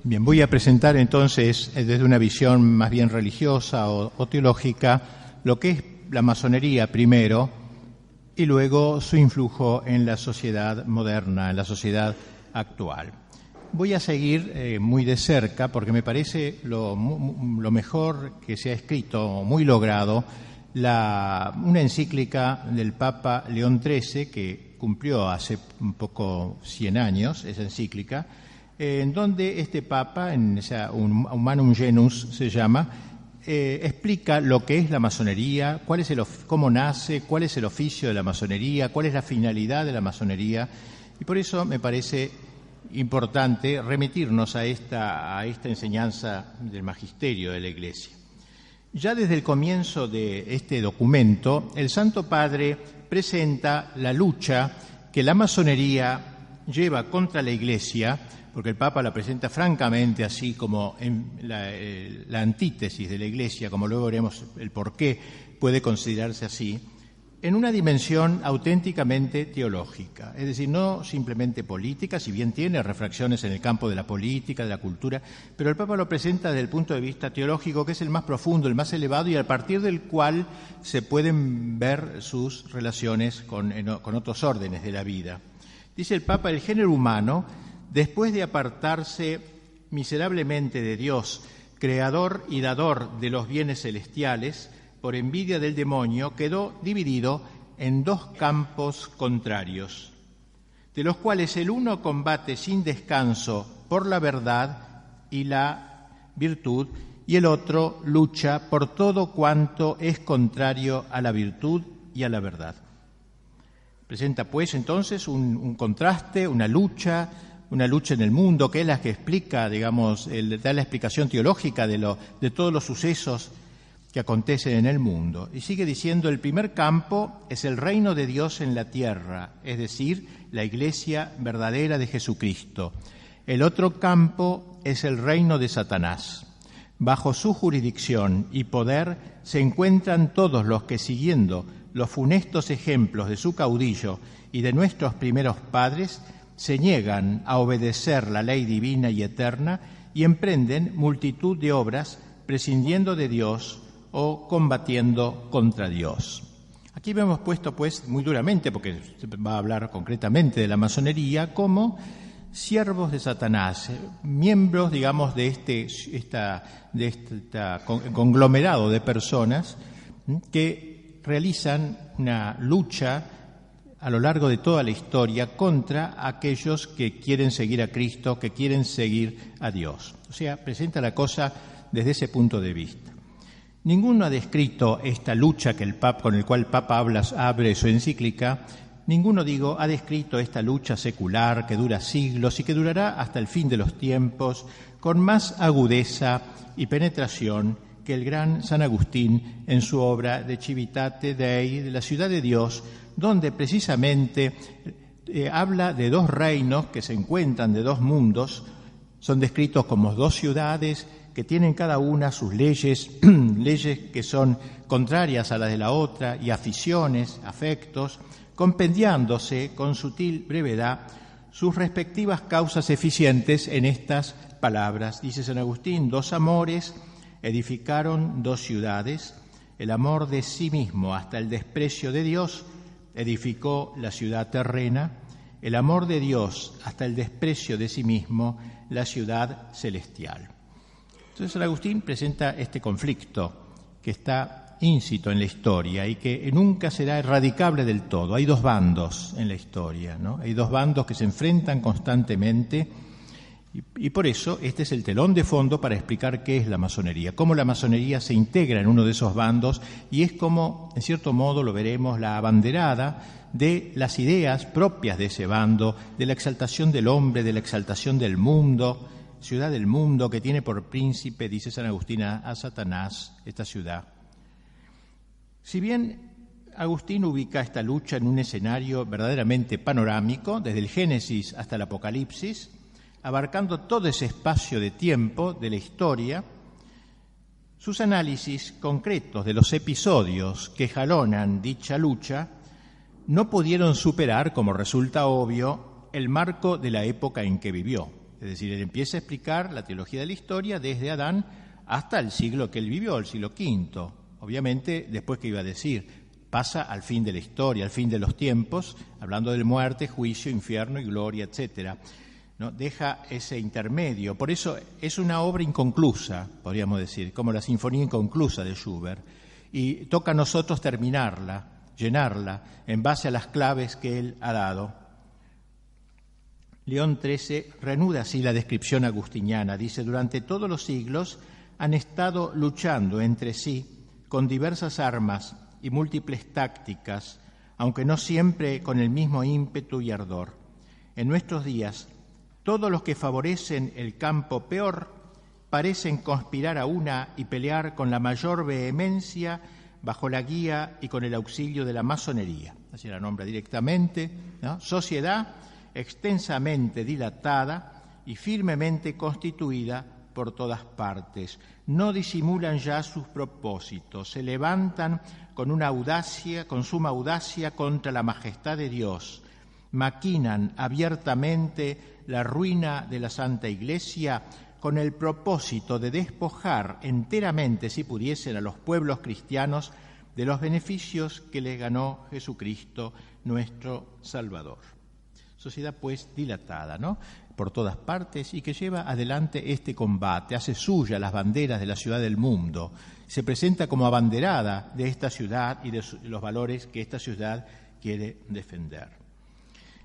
Bien, voy a presentar entonces desde una visión más bien religiosa o teológica lo que es la masonería primero y luego su influjo en la sociedad moderna, en la sociedad actual. Voy a seguir muy de cerca porque me parece lo mejor que se ha escrito, muy logrado, una encíclica del Papa León XIII que cumplió hace un poco 100 años, esa encíclica, en donde este Papa, en esa Humanum Genus se llama, explica lo que es la masonería, cómo nace, cuál es el oficio de la masonería, cuál es la finalidad de la masonería, y por eso me parece importante remitirnos a esta enseñanza del magisterio de la Iglesia. Ya desde el comienzo de este documento, el Santo Padre presenta la lucha que la masonería lleva contra la Iglesia, porque el Papa la presenta francamente así como en la antítesis de la Iglesia, como luego veremos el por qué puede considerarse así, en una dimensión auténticamente teológica, es decir, no simplemente política, si bien tiene refracciones en el campo de la política, de la cultura, pero el Papa lo presenta desde el punto de vista teológico, que es el más profundo, el más elevado, y a partir del cual se pueden ver sus relaciones con otros órdenes de la vida. Dice el Papa, el género humano, después de apartarse miserablemente de Dios, creador y dador de los bienes celestiales, por envidia del demonio, quedó dividido en dos campos contrarios, de los cuales el uno combate sin descanso por la verdad y la virtud, y el otro lucha por todo cuanto es contrario a la virtud y a la verdad. Presenta, pues, entonces un contraste, una lucha en el mundo, que es la que explica, digamos, da la explicación teológica de todos los sucesos que acontecen en el mundo. Y sigue diciendo, el primer campo es el reino de Dios en la tierra, es decir, la Iglesia verdadera de Jesucristo. El otro campo es el reino de Satanás. Bajo su jurisdicción y poder se encuentran todos los que, siguiendo los funestos ejemplos de su caudillo y de nuestros primeros padres, se niegan a obedecer la ley divina y eterna y emprenden multitud de obras prescindiendo de Dios o combatiendo contra Dios. Aquí hemos puesto, pues, muy duramente, porque se va a hablar concretamente de la masonería, como siervos de Satanás, miembros, digamos, de este conglomerado de personas que realizan una lucha a lo largo de toda la historia contra aquellos que quieren seguir a Cristo, que quieren seguir a Dios. O sea, presenta la cosa desde ese punto de vista. Ninguno ha descrito esta lucha con el cual el Papa abre su encíclica, ninguno, ha descrito esta lucha secular que dura siglos y que durará hasta el fin de los tiempos, con más agudeza y penetración que el gran San Agustín en su obra de Civitate Dei, de la ciudad de Dios, donde precisamente habla de dos reinos que se encuentran, de dos mundos, son descritos como dos ciudades que tienen cada una sus leyes, leyes que son contrarias a las de la otra, y aficiones, afectos, compendiándose con sutil brevedad sus respectivas causas eficientes en estas palabras. Dice San Agustín, dos amores edificaron dos ciudades, el amor de sí mismo hasta el desprecio de Dios edificó la ciudad terrena, el amor de Dios hasta el desprecio de sí mismo la ciudad celestial. Entonces San Agustín presenta este conflicto que está íncito en la historia y que nunca será erradicable del todo. Hay dos bandos en la historia, ¿no? Hay dos bandos que se enfrentan constantemente y por eso este es el telón de fondo para explicar qué es la masonería, cómo la masonería se integra en uno de esos bandos y es como, en cierto modo, lo veremos, la abanderada de las ideas propias de ese bando, de la exaltación del hombre, de la exaltación del mundo, ciudad del mundo que tiene por príncipe, dice San Agustín, a Satanás, esta ciudad. Si bien Agustín ubica esta lucha en un escenario verdaderamente panorámico, desde el Génesis hasta el Apocalipsis, abarcando todo ese espacio de tiempo de la historia, sus análisis concretos de los episodios que jalonan dicha lucha no pudieron superar, como resulta obvio, el marco de la época en que vivió. Es Es decir, él empieza a explicar la teología de la historia desde Adán hasta el siglo que él vivió, el siglo V. Obviamente, después, ¿qué iba a decir? Pasa al fin de la historia, al fin de los tiempos, hablando de muerte, juicio, infierno y gloria, etcétera, ¿no? Deja ese intermedio. Por eso es una obra inconclusa, podríamos decir, como la sinfonía inconclusa de Schubert. Y toca a nosotros terminarla, llenarla, en base a las claves que él ha dado. León XIII reanuda así la descripción agustiniana. Dice: durante todos los siglos han estado luchando entre sí con diversas armas y múltiples tácticas, aunque no siempre con el mismo ímpetu y ardor. En nuestros días, todos los que favorecen el campo peor parecen conspirar a una y pelear con la mayor vehemencia bajo la guía y con el auxilio de la masonería. Así la nombra directamente, ¿no? Sociedad extensamente dilatada y firmemente constituida por todas partes. No disimulan ya sus propósitos, se levantan con suma audacia contra la majestad de Dios, maquinan abiertamente la ruina de la Santa Iglesia con el propósito de despojar enteramente, si pudiesen, a los pueblos cristianos de los beneficios que les ganó Jesucristo, nuestro Salvador. Sociedad, pues, dilatada, ¿no?, por todas partes, y que lleva adelante este combate, hace suya las banderas de la ciudad del mundo, se presenta como abanderada de esta ciudad y de los valores que esta ciudad quiere defender.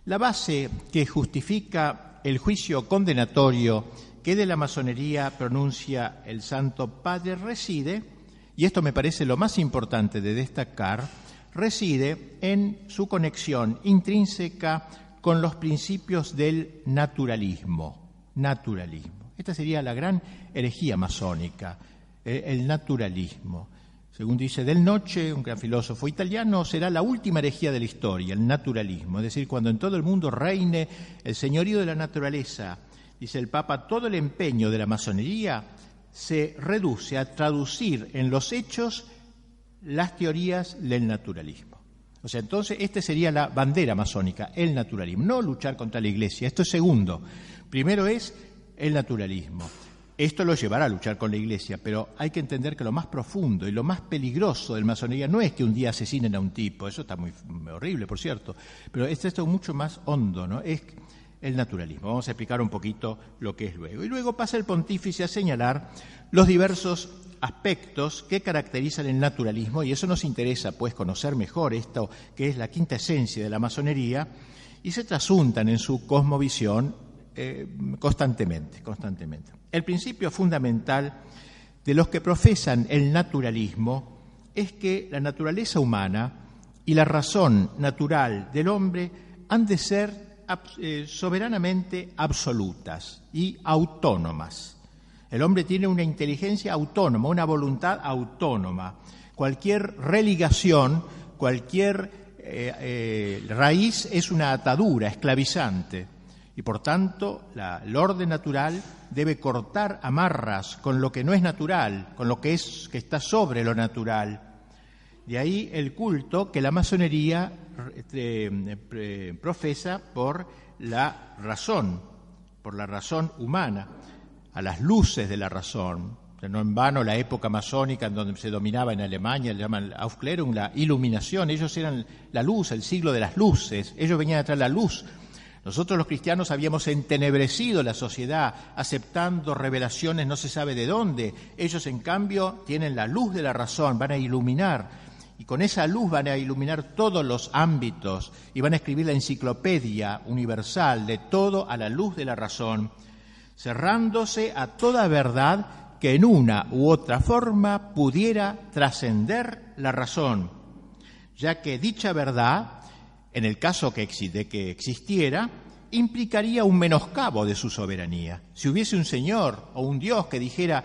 La base que justifica el juicio condenatorio que de la masonería pronuncia el Santo Padre reside, y esto me parece lo más importante de destacar, reside en su conexión intrínseca con los principios del naturalismo. Esta sería la gran herejía masónica, el naturalismo. Según dice Del Noce, un gran filósofo italiano, será la última herejía de la historia, el naturalismo. Es decir, cuando en todo el mundo reine el señorío de la naturaleza, dice el Papa, todo el empeño de la masonería se reduce a traducir en los hechos las teorías del naturalismo. O sea, entonces, esta sería la bandera masónica, el naturalismo. No luchar contra la Iglesia, esto es segundo. Primero es el naturalismo. Esto lo llevará a luchar con la Iglesia, pero hay que entender que lo más profundo y lo más peligroso del masonería no es que un día asesinen a un tipo, eso está muy horrible, por cierto, pero esto es mucho más hondo, ¿no? Es el naturalismo. Vamos a explicar un poquito lo que es luego. Y luego pasa el pontífice a señalar los diversos aspectos que caracterizan el naturalismo, y eso nos interesa, pues, conocer mejor esto, que es la quinta esencia de la masonería, y se trasuntan en su cosmovisión constantemente. El principio fundamental de los que profesan el naturalismo es que la naturaleza humana y la razón natural del hombre han de ser soberanamente absolutas y autónomas. El hombre tiene una inteligencia autónoma, una voluntad autónoma. Cualquier religación, cualquier raíz es una atadura esclavizante. Y por tanto, el orden natural debe cortar amarras con lo que no es natural, con lo que está sobre lo natural. De ahí el culto que la masonería profesa por la razón humana, a las luces de la razón. No en vano la época masónica en donde se dominaba en Alemania, le llaman Aufklärung, la iluminación. Ellos eran la luz, el siglo de las luces. Ellos venían a traer la luz. Nosotros los cristianos habíamos entenebrecido la sociedad, aceptando revelaciones no se sabe de dónde. Ellos, en cambio, tienen la luz de la razón, van a iluminar. Y con esa luz van a iluminar todos los ámbitos y van a escribir la enciclopedia universal de todo a la luz de la razón, cerrándose a toda verdad que en una u otra forma pudiera trascender la razón, ya que dicha verdad, en el caso de que existiera, implicaría un menoscabo de su soberanía. Si hubiese un Señor o un Dios que dijera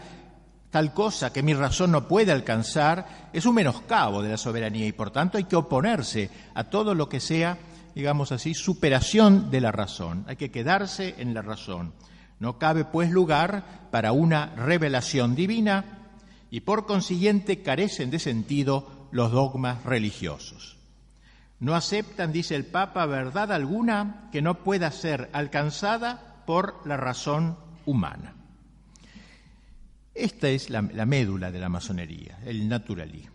tal cosa que mi razón no puede alcanzar, es un menoscabo de la soberanía y por tanto hay que oponerse a todo lo que sea, digamos así, superación de la razón. Hay que quedarse en la razón. No cabe, pues, lugar para una revelación divina y, por consiguiente, carecen de sentido los dogmas religiosos. No aceptan, dice el Papa, verdad alguna que no pueda ser alcanzada por la razón humana. Esta es la médula de la masonería, el naturalismo.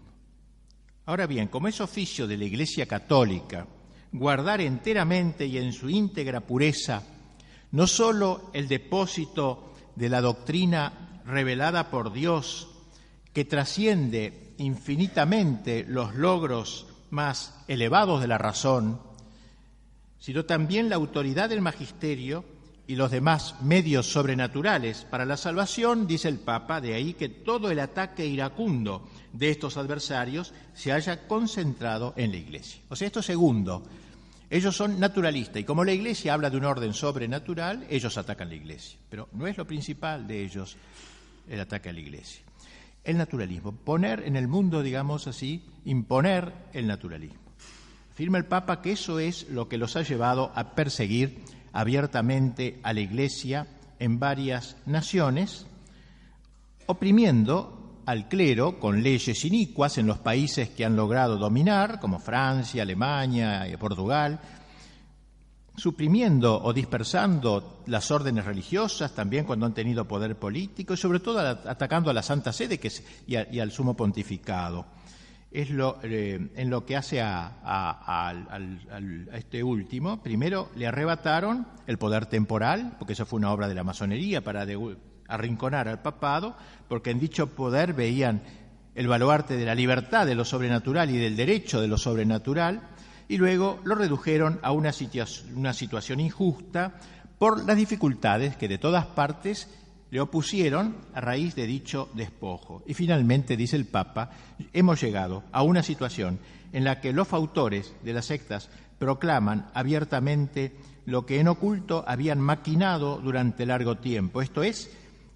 Ahora bien, como es oficio de la Iglesia Católica guardar enteramente y en su íntegra pureza no sólo el depósito de la doctrina revelada por Dios, que trasciende infinitamente los logros más elevados de la razón, sino también la autoridad del magisterio y los demás medios sobrenaturales para la salvación, dice el Papa, de ahí que todo el ataque iracundo de estos adversarios se haya concentrado en la Iglesia. O sea, esto segundo, ellos son naturalistas y como la Iglesia habla de un orden sobrenatural, ellos atacan la Iglesia. Pero no es lo principal de ellos el ataque a la Iglesia. El naturalismo, poner en el mundo, digamos así, imponer el naturalismo. Afirma el Papa que eso es lo que los ha llevado a perseguir abiertamente a la Iglesia en varias naciones, oprimiendo al clero con leyes inicuas en los países que han logrado dominar, como Francia, Alemania y Portugal, suprimiendo o dispersando las órdenes religiosas también cuando han tenido poder político y sobre todo atacando a la Santa Sede y al Sumo Pontificado. Es en lo que hace a este último. Primero le arrebataron el poder temporal, porque eso fue una obra de la masonería para arrinconar al papado, porque en dicho poder veían el baluarte de la libertad de lo sobrenatural y del derecho de lo sobrenatural, y luego lo redujeron a una situación injusta por las dificultades que de todas partes le opusieron a raíz de dicho despojo. Y finalmente, dice el Papa, hemos llegado a una situación en la que los fautores de las sectas proclaman abiertamente lo que en oculto habían maquinado durante largo tiempo. Esto es,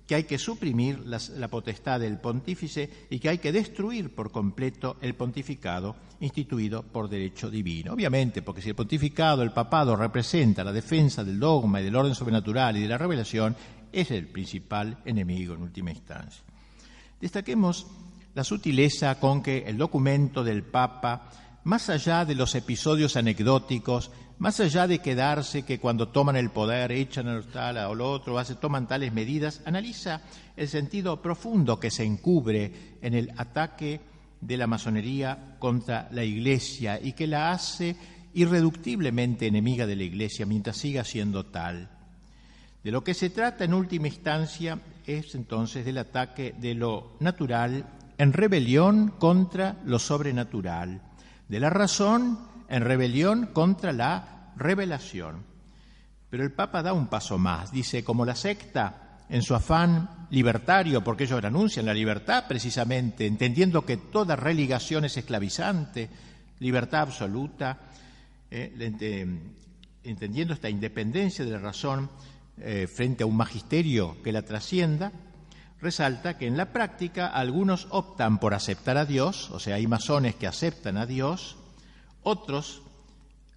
que hay que suprimir la potestad del pontífice y que hay que destruir por completo el pontificado instituido por derecho divino. Obviamente, porque si el pontificado, el papado, representa la defensa del dogma y del orden sobrenatural y de la revelación, es el principal enemigo en última instancia. Destaquemos la sutileza con que el documento del Papa, más allá de los episodios anecdóticos, más allá de quedarse que cuando toman el poder echan a tal o lo otro, toman tales medidas, analiza el sentido profundo que se encubre en el ataque de la masonería contra la Iglesia y que la hace irreductiblemente enemiga de la Iglesia mientras siga siendo tal. De lo que se trata en última instancia es entonces del ataque de lo natural en rebelión contra lo sobrenatural, de la razón en rebelión contra la revelación. Pero el Papa da un paso más, dice, como la secta en su afán libertario, porque ellos anuncian la libertad precisamente, entendiendo que toda religación es esclavizante, libertad absoluta, entendiendo esta independencia de la razón frente a un magisterio que la trascienda, resalta que en la práctica algunos optan por aceptar a Dios, o sea, hay masones que aceptan a Dios, otros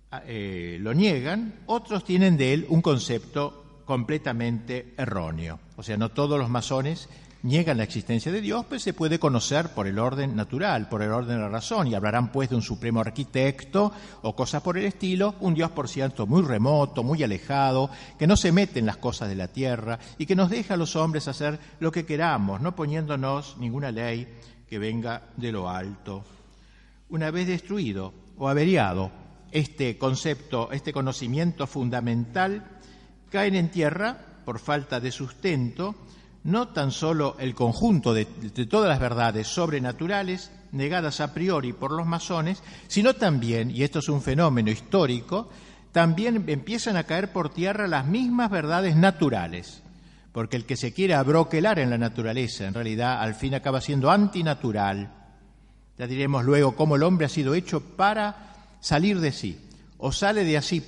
lo niegan, otros tienen de él un concepto completamente erróneo. O sea, no todos los masones niegan la existencia de Dios, pues se puede conocer por el orden natural, por el orden de la razón, y hablarán pues de un supremo arquitecto o cosas por el estilo, un Dios por cierto muy remoto, muy alejado, que no se mete en las cosas de la tierra y que nos deja a los hombres hacer lo que queramos, no poniéndonos ninguna ley que venga de lo alto. Una vez destruido o averiado este concepto, este conocimiento fundamental, caen en tierra, por falta de sustento, no tan solo el conjunto de todas las verdades sobrenaturales negadas a priori por los masones, sino también, y esto es un fenómeno histórico, también empiezan a caer por tierra las mismas verdades naturales, porque el que se quiere abroquelar en la naturaleza, en realidad, al fin acaba siendo antinatural. Ya diremos luego cómo el hombre ha sido hecho para salir de sí, o sale de sí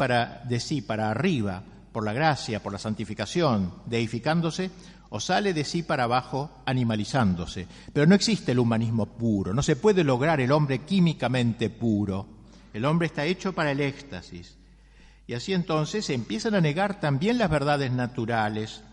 para arriba, por la gracia, por la santificación, deificándose, o sale de sí para abajo animalizándose. Pero no existe el humanismo puro, no se puede lograr el hombre químicamente puro. El hombre está hecho para el éxtasis. Y así entonces se empiezan a negar también las verdades naturales,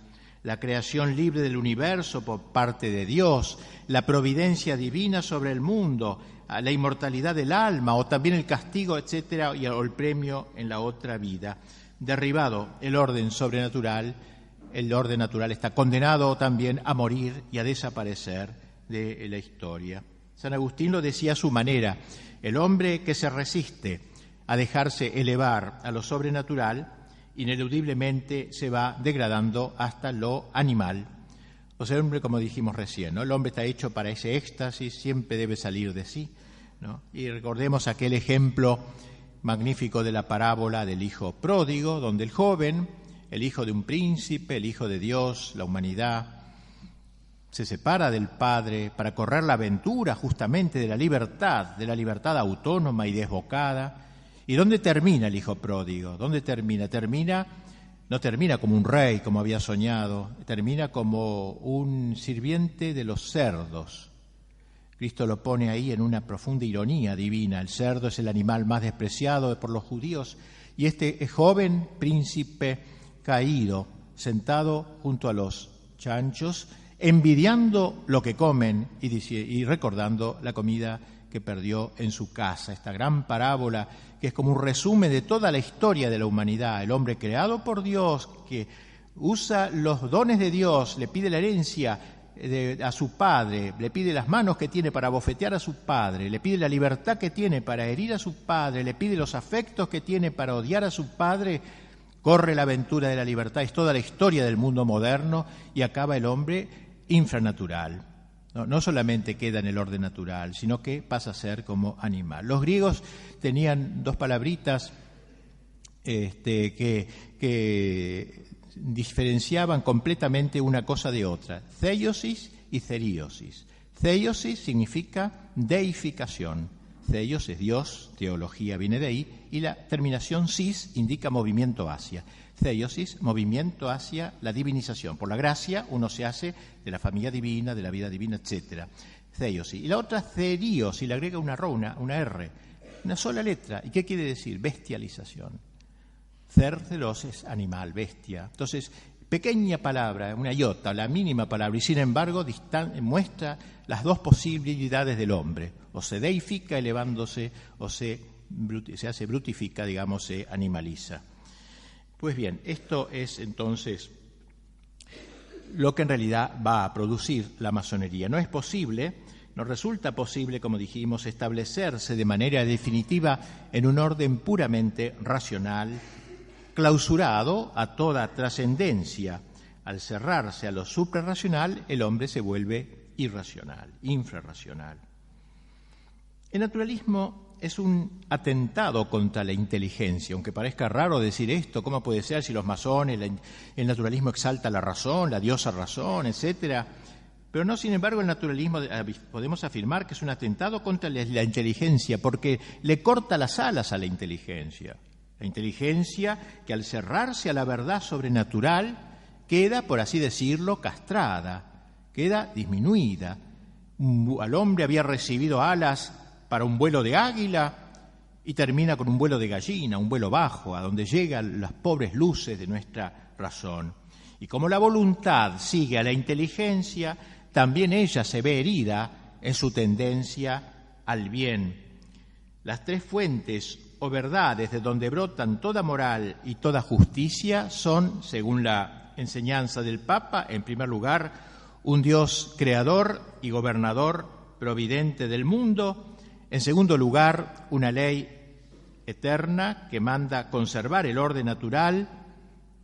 la creación libre del universo por parte de Dios, la providencia divina sobre el mundo, la inmortalidad del alma o también el castigo, etcétera, o el premio en la otra vida. derribado el orden sobrenatural, el orden natural está condenado también a morir y a desaparecer de la historia. San Agustín lo decía a su manera: el hombre que se resiste a dejarse elevar a lo sobrenatural, ineludiblemente se va degradando hasta lo animal. O sea, el hombre, como dijimos recién, ¿no? El hombre está hecho para ese éxtasis, siempre debe salir de sí, ¿no? Y recordemos aquel ejemplo magnífico de la parábola del hijo pródigo, donde el joven, el hijo de un príncipe, el hijo de Dios, la humanidad, se separa del padre para correr la aventura justamente de la libertad autónoma y desbocada. ¿Y dónde termina el hijo pródigo? ¿Dónde termina? No termina como un rey, como había soñado, termina como un sirviente de los cerdos. Cristo lo pone ahí en una profunda ironía divina. El cerdo es el animal más despreciado por los judíos, y este joven príncipe caído, sentado junto a los chanchos, envidiando lo que comen y recordando la comida que perdió en su casa. Esta gran parábola que es como un resumen de toda la historia de la humanidad, el hombre creado por Dios, que usa los dones de Dios, le pide la herencia a su padre, le pide las manos que tiene para bofetear a su padre, le pide la libertad que tiene para herir a su padre, le pide los afectos que tiene para odiar a su padre. Corre la aventura de la libertad, es toda la historia del mundo moderno, y acaba el hombre infranatural. No solamente queda en el orden natural, sino que pasa a ser como animal. Los griegos tenían dos palabritas que diferenciaban completamente una cosa de otra: theiosis y theriosis. Theiosis significa deificación. Theos es Dios, teología viene de ahí, y la terminación sis indica movimiento hacia. Theiosis, movimiento hacia la divinización. Por la gracia uno se hace de la familia divina, de la vida divina, etc. Theiosis. Y la otra, therios, y le agrega una R, una sola letra. ¿Y qué quiere decir? Bestialización. Theros es animal, bestia. Entonces, pequeña palabra, una iota, la mínima palabra, y sin embargo muestra las dos posibilidades del hombre: o se deifica elevándose, o se hace brutifica, digamos, se animaliza. Pues bien, esto es entonces lo que en realidad va a producir la masonería. No resulta posible, como dijimos, establecerse de manera definitiva en un orden puramente racional, clausurado a toda trascendencia. Al cerrarse a lo suprarracional, el hombre se vuelve irracional, infrarracional. El naturalismo es un atentado contra la inteligencia, aunque parezca raro decir esto. ¿Cómo puede ser si los masones, el naturalismo exalta la razón, la diosa razón, etcétera? Pero no, sin embargo, el naturalismo podemos afirmar que es un atentado contra la inteligencia, porque le corta las alas a la inteligencia. La inteligencia que, al cerrarse a la verdad sobrenatural, queda, por así decirlo, castrada, queda disminuida. Al hombre había recibido alas para un vuelo de águila y termina con un vuelo de gallina, un vuelo bajo, a donde llegan las pobres luces de nuestra razón. Y como la voluntad sigue a la inteligencia, también ella se ve herida en su tendencia al bien. Las tres fuentes o verdades de donde brotan toda moral y toda justicia son, según la enseñanza del Papa, en primer lugar, un Dios creador y gobernador providente del mundo; en segundo lugar, una ley eterna que manda conservar el orden natural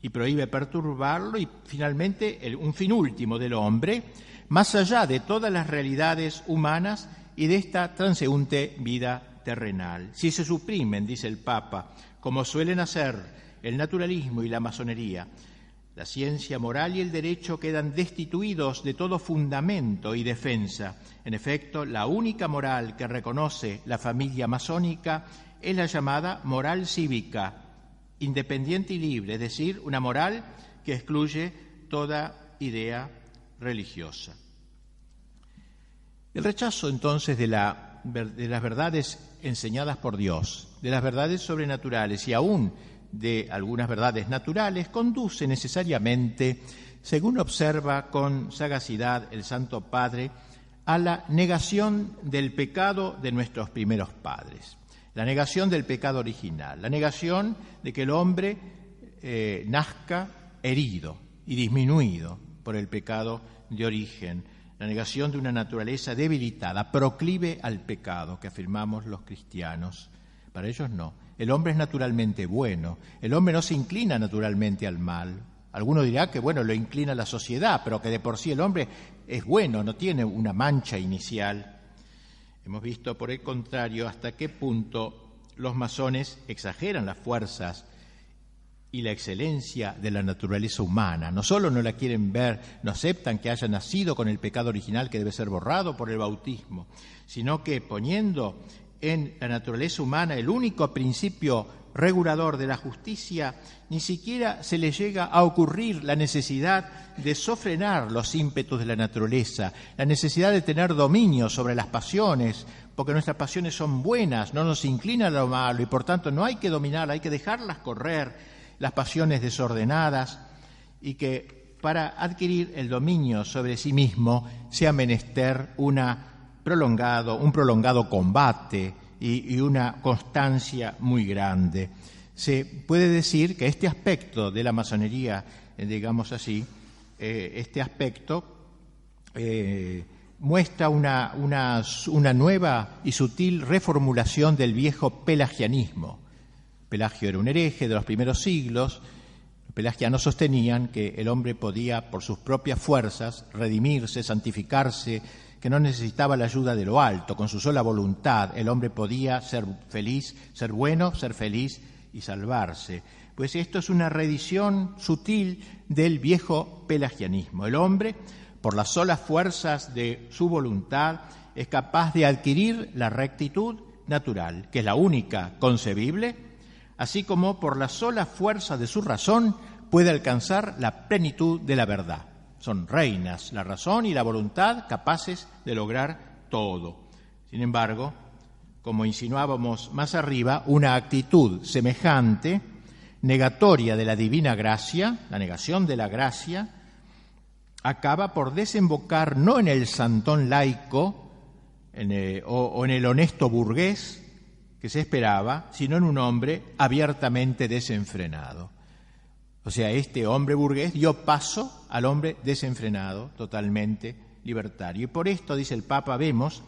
y prohíbe perturbarlo; y finalmente un fin último del hombre, más allá de todas las realidades humanas y de esta transeúnte vida terrenal. Si se suprimen, dice el Papa, como suelen hacer el naturalismo y la masonería, la ciencia moral y el derecho quedan destituidos de todo fundamento y defensa. En efecto, la única moral que reconoce la familia masónica es la llamada moral cívica, independiente y libre, es decir, una moral que excluye toda idea religiosa. El rechazo, entonces, de las verdades enseñadas por Dios, de las verdades sobrenaturales y aún de algunas verdades naturales, conduce necesariamente, según observa con sagacidad el Santo Padre, a la negación del pecado de nuestros primeros padres, la negación del pecado original, la negación de que el hombre nazca herido y disminuido por el pecado de origen, la negación de una naturaleza debilitada, proclive al pecado, que afirmamos los cristianos. Para ellos no. El hombre es naturalmente bueno, el hombre no se inclina naturalmente al mal. Alguno dirá que, bueno, lo inclina la sociedad, pero que de por sí el hombre es bueno, no tiene una mancha inicial. Hemos visto, por el contrario, hasta qué punto los masones exageran las fuerzas y la excelencia de la naturaleza humana. No solo no la quieren ver, no aceptan que haya nacido con el pecado original que debe ser borrado por el bautismo, sino que poniendo en la naturaleza humana el único principio regulador de la justicia, ni siquiera se le llega a ocurrir la necesidad de sofrenar los ímpetus de la naturaleza, la necesidad de tener dominio sobre las pasiones, porque nuestras pasiones son buenas, no nos inclinan a lo malo y por tanto no hay que dominarlas, hay que dejarlas correr, las pasiones desordenadas, y que para adquirir el dominio sobre sí mismo sea menester un prolongado combate y una constancia muy grande. Se puede decir que este aspecto de la masonería, digamos así, este aspecto muestra una nueva y sutil reformulación del viejo pelagianismo. Pelagio era un hereje de los primeros siglos. Los pelagianos sostenían que el hombre podía, por sus propias fuerzas, redimirse, santificarse, que no necesitaba la ayuda de lo alto. Con su sola voluntad el hombre podía ser feliz, ser bueno, ser feliz y salvarse. Pues esto es una reedición sutil del viejo pelagianismo. El hombre, por las solas fuerzas de su voluntad, es capaz de adquirir la rectitud natural, que es la única concebible, así como por la sola fuerza de su razón puede alcanzar la plenitud de la verdad. Son reinas la razón y la voluntad capaces de lograr todo. Sin embargo, como insinuábamos más arriba, una actitud semejante, negatoria de la divina gracia, la negación de la gracia, acaba por desembocar no en el santón laico o en el honesto burgués que se esperaba, sino en un hombre abiertamente desenfrenado. O sea, este hombre burgués dio paso al hombre desenfrenado, totalmente libertario. Y por esto, dice el Papa, vemos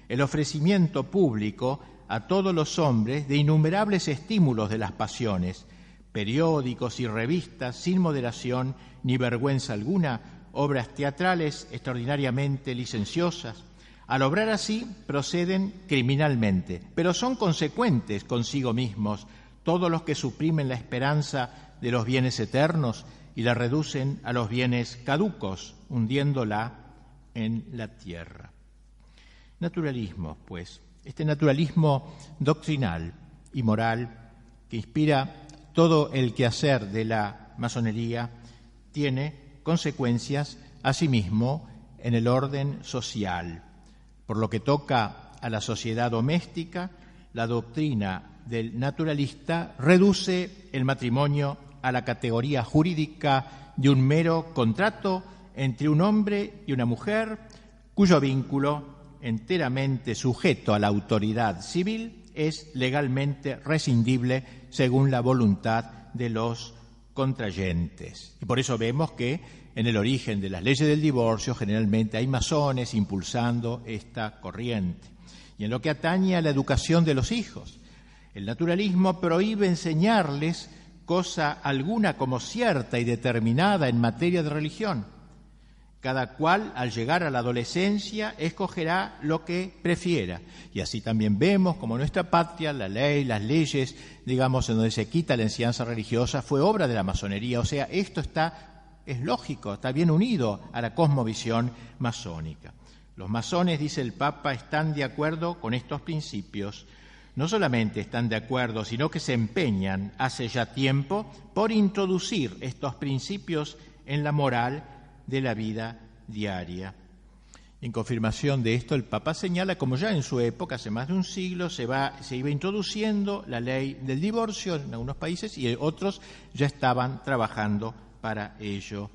el ofrecimiento público a todos los hombres de innumerables estímulos de las pasiones, periódicos y revistas sin moderación ni vergüenza alguna, obras teatrales extraordinariamente licenciosas. Al obrar así proceden criminalmente, pero son consecuentes consigo mismos todos los que suprimen la esperanza de los bienes eternos y la reducen a los bienes caducos, hundiéndola en la tierra. Naturalismo, pues, este naturalismo doctrinal y moral que inspira todo el quehacer de la masonería tiene consecuencias asimismo en el orden social. Por lo que toca a la sociedad doméstica, la doctrina del naturalista reduce el matrimonio a la categoría jurídica de un mero contrato entre un hombre y una mujer, cuyo vínculo, enteramente sujeto a la autoridad civil, es legalmente rescindible según la voluntad de los contrayentes. Y por eso vemos que en el origen de las leyes del divorcio generalmente hay masones impulsando esta corriente. Y en lo que atañe a la educación de los hijos, el naturalismo prohíbe enseñarles cosa alguna como cierta y determinada en materia de religión. Cada cual, al llegar a la adolescencia, escogerá lo que prefiera. Y así también vemos como nuestra patria, la ley, las leyes, digamos, en donde se quita la enseñanza religiosa, fue obra de la masonería. O sea, esto es lógico, está bien unido a la cosmovisión masónica. Los masones, dice el Papa, están de acuerdo con estos principios. No solamente están de acuerdo, sino que se empeñan hace ya tiempo por introducir estos principios en la moral de la vida diaria. En confirmación de esto, el Papa señala como ya en su época, hace más de un siglo, se iba introduciendo la ley del divorcio en algunos países y otros ya estaban trabajando para ello.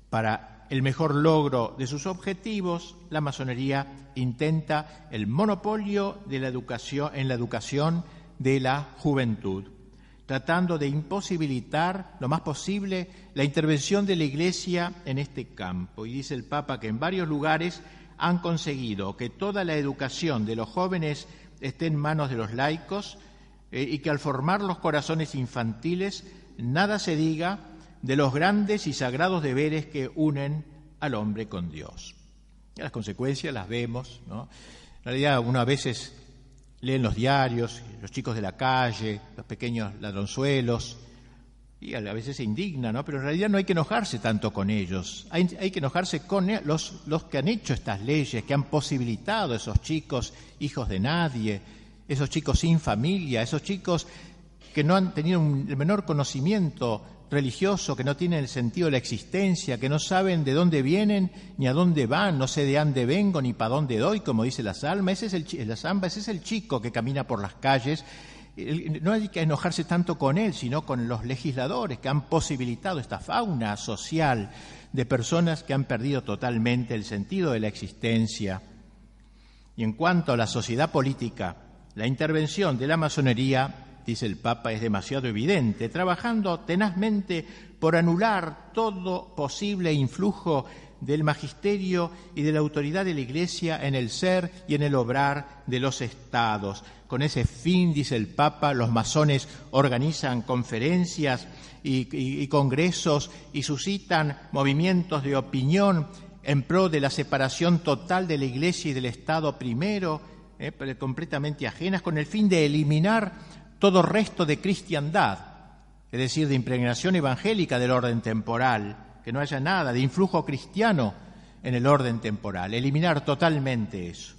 Para el mejor logro de sus objetivos, la masonería intenta el monopolio de la educación, en la educación de la juventud. tratando de imposibilitar lo más posible la intervención de la Iglesia en este campo. Y dice el Papa que en varios lugares han conseguido que toda la educación de los jóvenes esté en manos de los laicos y que al formar los corazones infantiles nada se diga de los grandes y sagrados deberes que unen al hombre con Dios. Las consecuencias las vemos, ¿no? En realidad uno a veces lee en los diarios, los chicos de la calle, los pequeños ladronzuelos, y a veces se indigna, ¿no? Pero en realidad no hay que enojarse tanto con ellos, hay que enojarse con los que han hecho estas leyes, que han posibilitado a esos chicos hijos de nadie, esos chicos sin familia, esos chicos que no han tenido el menor conocimiento religioso, que no tienen el sentido de la existencia, que no saben de dónde vienen ni a dónde van, no sé de dónde vengo ni para dónde doy, como dice la Salma. Ese es el chico que camina por las calles. No hay que enojarse tanto con él, sino con los legisladores que han posibilitado esta fauna social de personas que han perdido totalmente el sentido de la existencia. Y en cuanto a la sociedad política, la intervención de la masonería, dice el Papa, es demasiado evidente, trabajando tenazmente por anular todo posible influjo del magisterio y de la autoridad de la Iglesia en el ser y en el obrar de los estados. Con ese fin, dice el Papa, los masones organizan conferencias y congresos y suscitan movimientos de opinión en pro de la separación total de la Iglesia y del Estado primero, completamente ajenas, con el fin de eliminar todo resto de cristiandad, es decir, de impregnación evangélica del orden temporal, que no haya nada de influjo cristiano en el orden temporal, eliminar totalmente eso.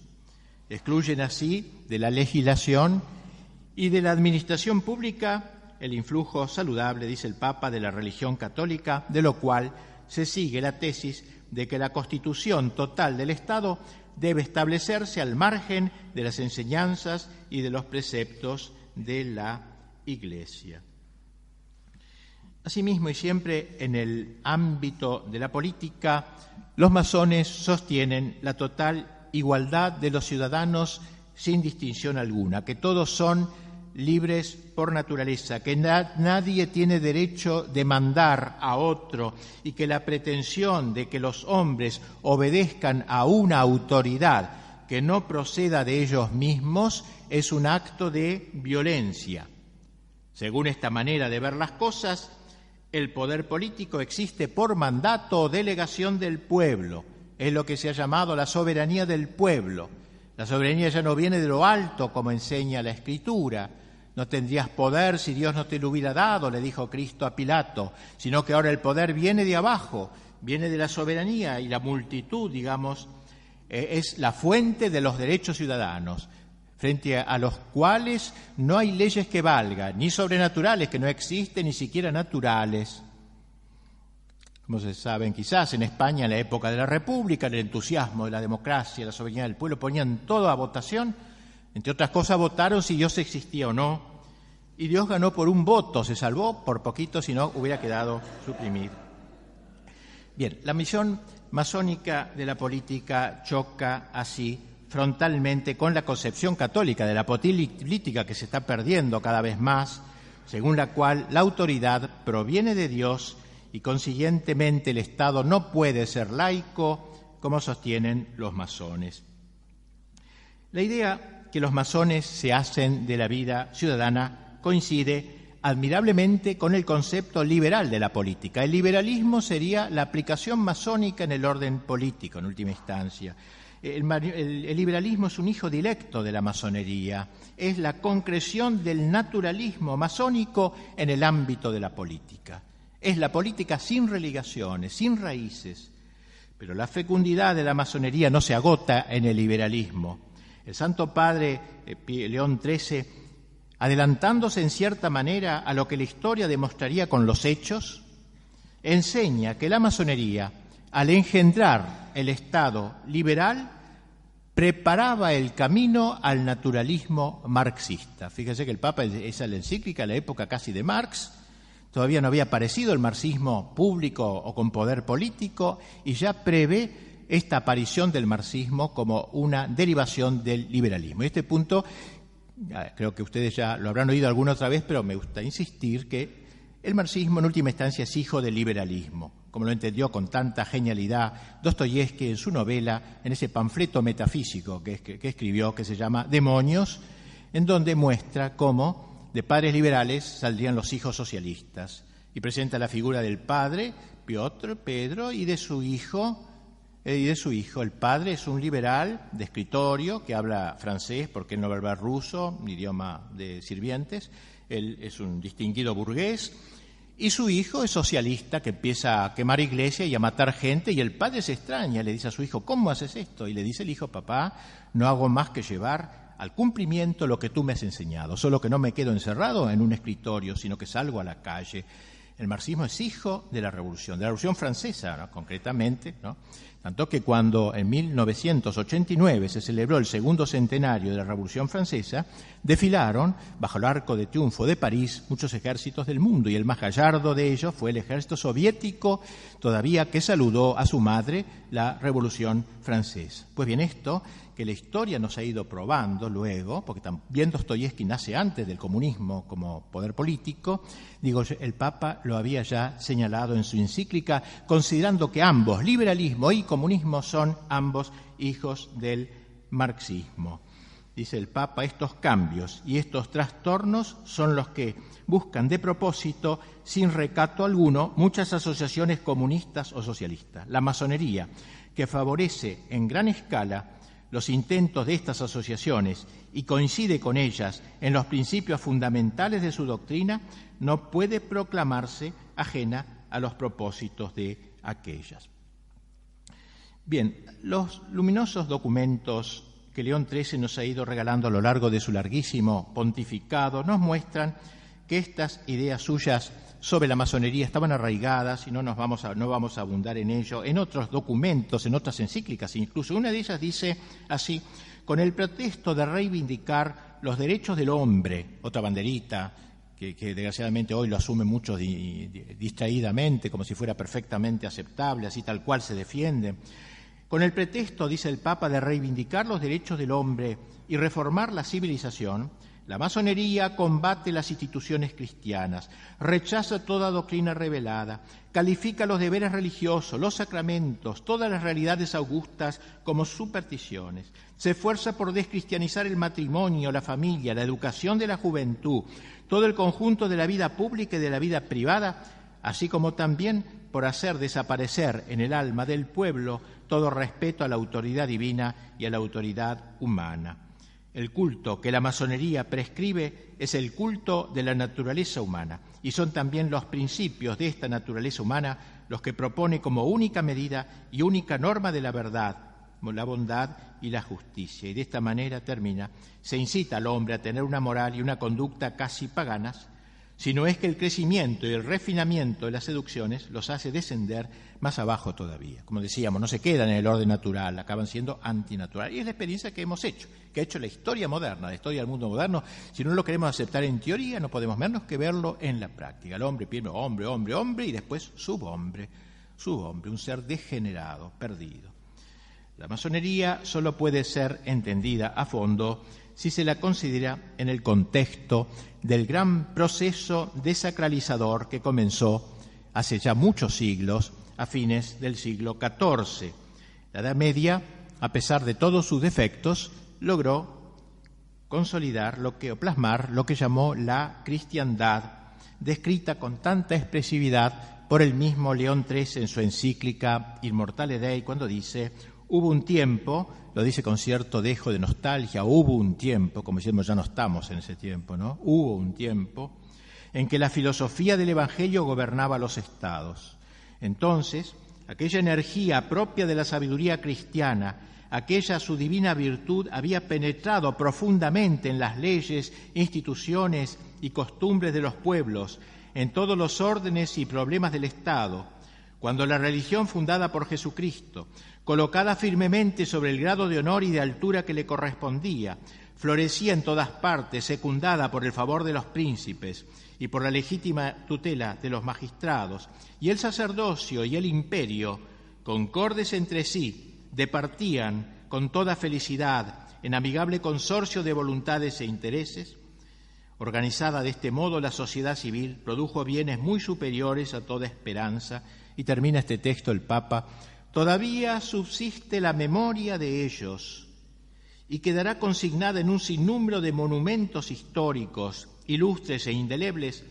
Excluyen así de la legislación y de la administración pública el influjo saludable, dice el Papa, de la religión católica, de lo cual se sigue la tesis de que la constitución total del Estado debe establecerse al margen de las enseñanzas y de los preceptos de la Iglesia. Asimismo, y siempre en el ámbito de la política, los masones sostienen la total igualdad de los ciudadanos sin distinción alguna, que todos son libres por naturaleza, que nadie tiene derecho de mandar a otro y que la pretensión de que los hombres obedezcan a una autoridad que no proceda de ellos mismos es un acto de violencia. Según esta manera de ver las cosas, el poder político existe por mandato o delegación del pueblo. Es lo que se ha llamado la soberanía del pueblo. La soberanía ya no viene de lo alto, como enseña la Escritura. No tendrías poder si Dios no te lo hubiera dado, le dijo Cristo a Pilato, sino que ahora el poder viene de abajo, viene de la soberanía, y la multitud, digamos, es la fuente de los derechos ciudadanos, frente a los cuales no hay leyes que valgan, ni sobrenaturales, que no existen, ni siquiera naturales. Como se saben, quizás en España, en la época de la República, el entusiasmo de la democracia, la soberanía del pueblo, ponían todo a votación. Entre otras cosas, votaron si Dios existía o no, y Dios ganó por un voto, se salvó por poquito, si no hubiera quedado suprimido. Bien, la misión masónica de la política choca así frontalmente con la concepción católica de la política, que se está perdiendo cada vez más, según la cual la autoridad proviene de Dios y consiguientemente el Estado no puede ser laico, como sostienen los masones. La idea que los masones se hacen de la vida ciudadana coincide admirablemente con el concepto liberal de la política. El liberalismo sería la aplicación masónica en el orden político, en última instancia. El liberalismo es un hijo directo de la masonería, es la concreción del naturalismo masónico en el ámbito de la política. Es la política sin religaciones, sin raíces. Pero la fecundidad de la masonería no se agota en el liberalismo. El Santo Padre León XIII, adelantándose en cierta manera a lo que la historia demostraría con los hechos, enseña que la masonería, al engendrar el Estado liberal, preparaba el camino al naturalismo marxista. Fíjese que el Papa, esa es la encíclica, la época casi de Marx, todavía no había aparecido el marxismo público o con poder político, y ya prevé esta aparición del marxismo como una derivación del liberalismo. Y este punto creo que ustedes ya lo habrán oído alguna otra vez, pero me gusta insistir que el marxismo en última instancia es hijo del liberalismo, como lo entendió con tanta genialidad Dostoyevski en su novela, en ese panfleto metafísico que escribió, que se llama Demonios, en donde muestra cómo de padres liberales saldrían los hijos socialistas, y presenta la figura del padre, Piotr, Pedro, y de su hijo. El padre es un liberal de escritorio que habla francés porque él no va a hablar ruso, idioma de sirvientes. Él es un distinguido burgués. Y su hijo es socialista que empieza a quemar iglesias y a matar gente. Y el padre se extraña, le dice a su hijo, ¿cómo haces esto? Y le dice el hijo, papá, no hago más que llevar al cumplimiento lo que tú me has enseñado. Solo que no me quedo encerrado en un escritorio, sino que salgo a la calle. El marxismo es hijo de la Revolución Francesa, ¿no? Concretamente, ¿no? Tanto que cuando en 1989 se celebró el segundo centenario de la Revolución Francesa, desfilaron bajo el Arco de Triunfo de París muchos ejércitos del mundo, y el más gallardo de ellos fue el ejército soviético, todavía que saludó a su madre la Revolución Francesa. Pues bien, esto que la historia nos ha ido probando luego, porque también Dostoyevski nace antes del comunismo como poder político, digo, el Papa lo había ya señalado en su encíclica, considerando que ambos, liberalismo y comunismo, son ambos hijos del marxismo. Dice el Papa, estos cambios y estos trastornos son los que buscan de propósito, sin recato alguno, muchas asociaciones comunistas o socialistas. La masonería, que favorece en gran escala los intentos de estas asociaciones y coincide con ellas en los principios fundamentales de su doctrina, no puede proclamarse ajena a los propósitos de aquellas. Bien, los luminosos documentos que León XIII nos ha ido regalando a lo largo de su larguísimo pontificado nos muestran que estas ideas suyas sobre la masonería estaban arraigadas, y no vamos a abundar en ello, en otros documentos, en otras encíclicas incluso. Una de ellas dice así: con el pretexto de reivindicar los derechos del hombre, otra banderita que desgraciadamente hoy lo asumen muchos distraídamente, como si fuera perfectamente aceptable, así tal cual se defiende. Con el pretexto, dice el Papa, de reivindicar los derechos del hombre y reformar la civilización, la masonería combate las instituciones cristianas, rechaza toda doctrina revelada, califica los deberes religiosos, los sacramentos, todas las realidades augustas como supersticiones, se esfuerza por descristianizar el matrimonio, la familia, la educación de la juventud, todo el conjunto de la vida pública y de la vida privada, así como también por hacer desaparecer en el alma del pueblo todo respeto a la autoridad divina y a la autoridad humana. El culto que la masonería prescribe es el culto de la naturaleza humana, y son también los principios de esta naturaleza humana los que propone como única medida y única norma de la verdad, la bondad y la justicia. Y de esta manera se incita al hombre a tener una moral y una conducta casi paganas, si no es que el crecimiento y el refinamiento de las seducciones los hace descender más abajo todavía. Como decíamos, no se quedan en el orden natural, acaban siendo antinaturales. Y es la experiencia que hemos hecho, que ha hecho la historia moderna, la historia del mundo moderno. Si no lo queremos aceptar en teoría, no podemos menos que verlo en la práctica. El hombre primero hombre, hombre, hombre, y después subhombre, un ser degenerado, perdido. La masonería solo puede ser entendida a fondo si se la considera en el contexto del gran proceso desacralizador que comenzó hace ya muchos siglos, a fines del siglo XIV. La Edad Media, a pesar de todos sus defectos, logró consolidar plasmar lo que llamó la cristiandad, descrita con tanta expresividad por el mismo León XIII en su encíclica Immortale Dei, cuando dice: hubo un tiempo, lo dice con cierto dejo de nostalgia, hubo un tiempo, como decimos, ya no estamos en ese tiempo, ¿no? Hubo un tiempo en que la filosofía del Evangelio gobernaba los estados. Entonces, aquella energía propia de la sabiduría cristiana, aquella su divina virtud, había penetrado profundamente en las leyes, instituciones y costumbres de los pueblos, en todos los órdenes y problemas del Estado, cuando la religión fundada por Jesucristo, colocada firmemente sobre el grado de honor y de altura que le correspondía, florecía en todas partes, secundada por el favor de los príncipes y por la legítima tutela de los magistrados, y el sacerdocio y el imperio, concordes entre sí, departían con toda felicidad en amigable consorcio de voluntades e intereses. Organizada de este modo, la sociedad civil produjo bienes muy superiores a toda esperanza, y termina este texto el Papa: todavía subsiste la memoria de ellos y quedará consignada en un sinnúmero de monumentos históricos, ilustres e indelebles,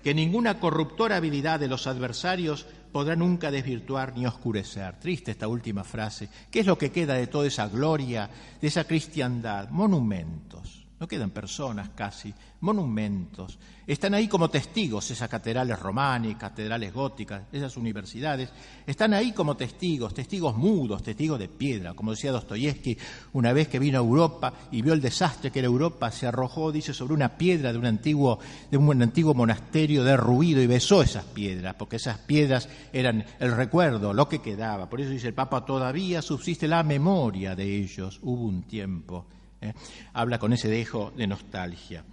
que ninguna corruptora habilidad de los adversarios podrá nunca desvirtuar ni oscurecer. Triste esta última frase. ¿Qué es lo que queda de toda esa gloria, de esa cristiandad? Monumentos. No quedan personas casi, monumentos. Están ahí como testigos esas catedrales románicas, catedrales góticas, esas universidades. Están ahí como testigos, testigos mudos, testigos de piedra. Como decía Dostoyevsky, una vez que vino a Europa y vio el desastre que era Europa, se arrojó, dice, sobre una piedra de un antiguo monasterio derruido y besó esas piedras, porque esas piedras eran el recuerdo, lo que quedaba. Por eso dice el Papa, todavía subsiste la memoria de ellos. Hubo un tiempo. Habla con ese dejo de nostalgia.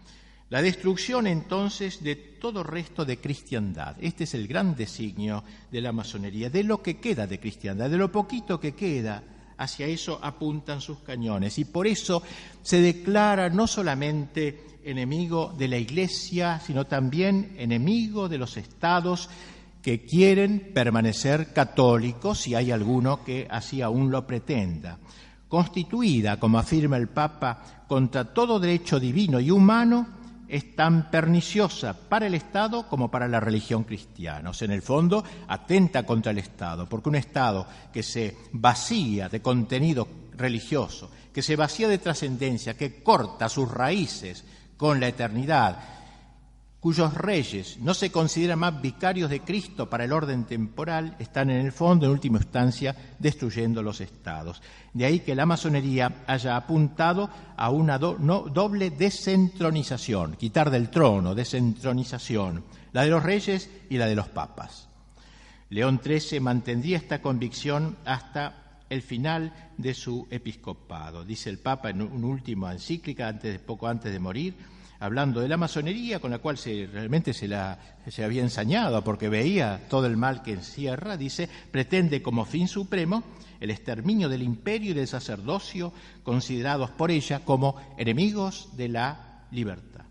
La destrucción entonces de todo resto de cristiandad. Este es el gran designio de la masonería, de lo que queda de cristiandad, de lo poquito que queda. Hacia eso apuntan sus cañones, y por eso se declara no solamente enemigo de la Iglesia, sino también enemigo de los estados que quieren permanecer católicos, si hay alguno que así aún lo pretenda. Constituida, como afirma el Papa, contra todo derecho divino y humano, es tan perniciosa para el Estado como para la religión cristiana. O sea, en el fondo, atenta contra el Estado, porque un Estado que se vacía de contenido religioso, que se vacía de trascendencia, que corta sus raíces con la eternidad, cuyos reyes no se consideran más vicarios de Cristo para el orden temporal, están en el fondo, en última instancia, destruyendo los estados. De ahí que la masonería haya apuntado a una doble descentronización, quitar del trono, descentronización, la de los reyes y la de los papas. León XIII mantendría esta convicción hasta el final de su episcopado. Dice el Papa en una última encíclica, poco antes de morir, hablando de la masonería, con la cual realmente se había ensañado porque veía todo el mal que encierra, dice, pretende como fin supremo el exterminio del imperio y del sacerdocio, considerados por ella como enemigos de la libertad.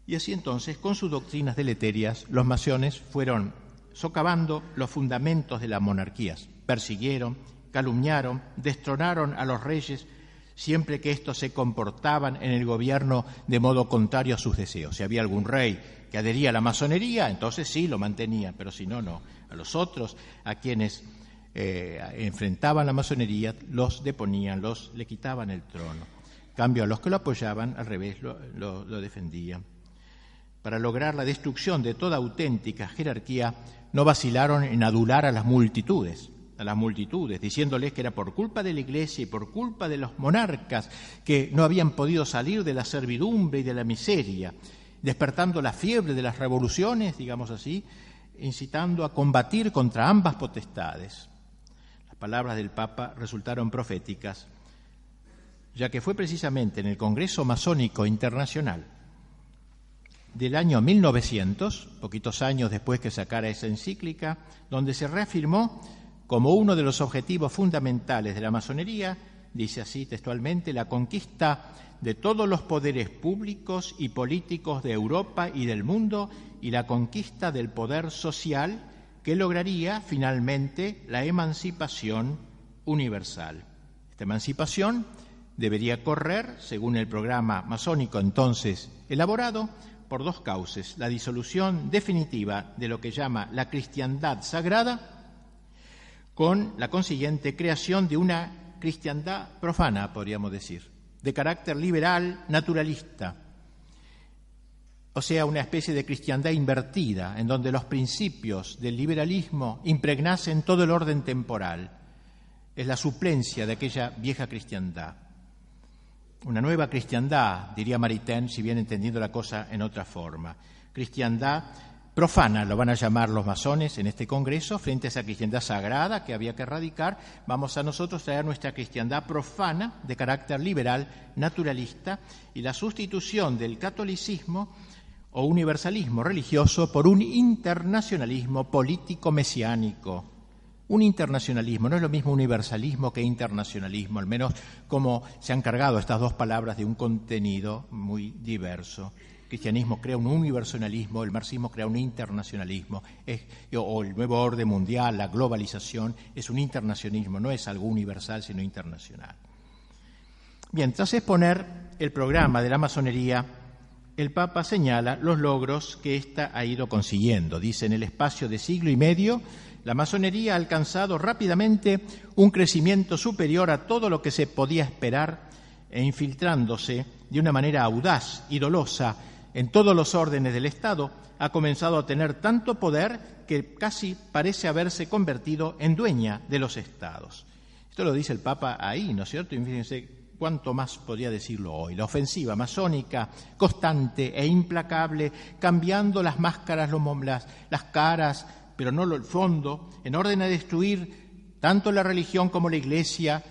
Y así entonces, con sus doctrinas deleterias, los masones fueron socavando los fundamentos de las monarquías, persiguieron, calumniaron, destronaron a los reyes, siempre que estos se comportaban en el gobierno de modo contrario a sus deseos. Si había algún rey que adhería a la masonería, entonces sí lo mantenía, pero si no, no. A los otros, a quienes enfrentaban la masonería, los deponían, le quitaban el trono. En cambio, a los que lo apoyaban, al revés, lo defendían. Para lograr la destrucción de toda auténtica jerarquía, no vacilaron en adular a las multitudes, diciéndoles que era por culpa de la Iglesia y por culpa de los monarcas que no habían podido salir de la servidumbre y de la miseria, despertando la fiebre de las revoluciones, digamos así, incitando a combatir contra ambas potestades. Las palabras del Papa resultaron proféticas, ya que fue precisamente en el Congreso Masónico Internacional del año 1900, poquitos años después que sacara esa encíclica, donde se reafirmó como uno de los objetivos fundamentales de la masonería, dice así textualmente, la conquista de todos los poderes públicos y políticos de Europa y del mundo y la conquista del poder social que lograría finalmente la emancipación universal. Esta emancipación debería correr, según el programa masónico entonces elaborado, por dos causas: la disolución definitiva de lo que llama la cristiandad sagrada, con la consiguiente creación de una cristiandad profana, podríamos decir, de carácter liberal, naturalista, o sea, una especie de cristiandad invertida, en donde los principios del liberalismo impregnasen todo el orden temporal. Es la suplencia de aquella vieja cristiandad. Una nueva cristiandad, diría Maritain, si bien entendiendo la cosa en otra forma. Cristiandad profana, lo van a llamar los masones en este congreso, frente a esa cristiandad sagrada que había que erradicar. Vamos a nosotros traer nuestra cristiandad profana, de carácter liberal, naturalista, y la sustitución del catolicismo o universalismo religioso por un internacionalismo político mesiánico, un internacionalismo. No es lo mismo universalismo que internacionalismo, al menos como se han cargado estas dos palabras de un contenido muy diverso. El cristianismo crea un universalismo, el marxismo crea un internacionalismo, o el nuevo orden mundial, la globalización, es un internacionalismo, no es algo universal, sino internacional. Bien, tras exponer el programa de la masonería, el Papa señala los logros que ésta ha ido consiguiendo. Dice, en el espacio de siglo y medio, la masonería ha alcanzado rápidamente un crecimiento superior a todo lo que se podía esperar e infiltrándose de una manera audaz y dolosa en todos los órdenes del Estado, ha comenzado a tener tanto poder que casi parece haberse convertido en dueña de los Estados. Esto lo dice el Papa ahí, ¿no es cierto? Y fíjense cuánto más podría decirlo hoy. La ofensiva masónica, constante e implacable, cambiando las máscaras, las caras, pero no el fondo, en orden a destruir tanto la religión como la Iglesia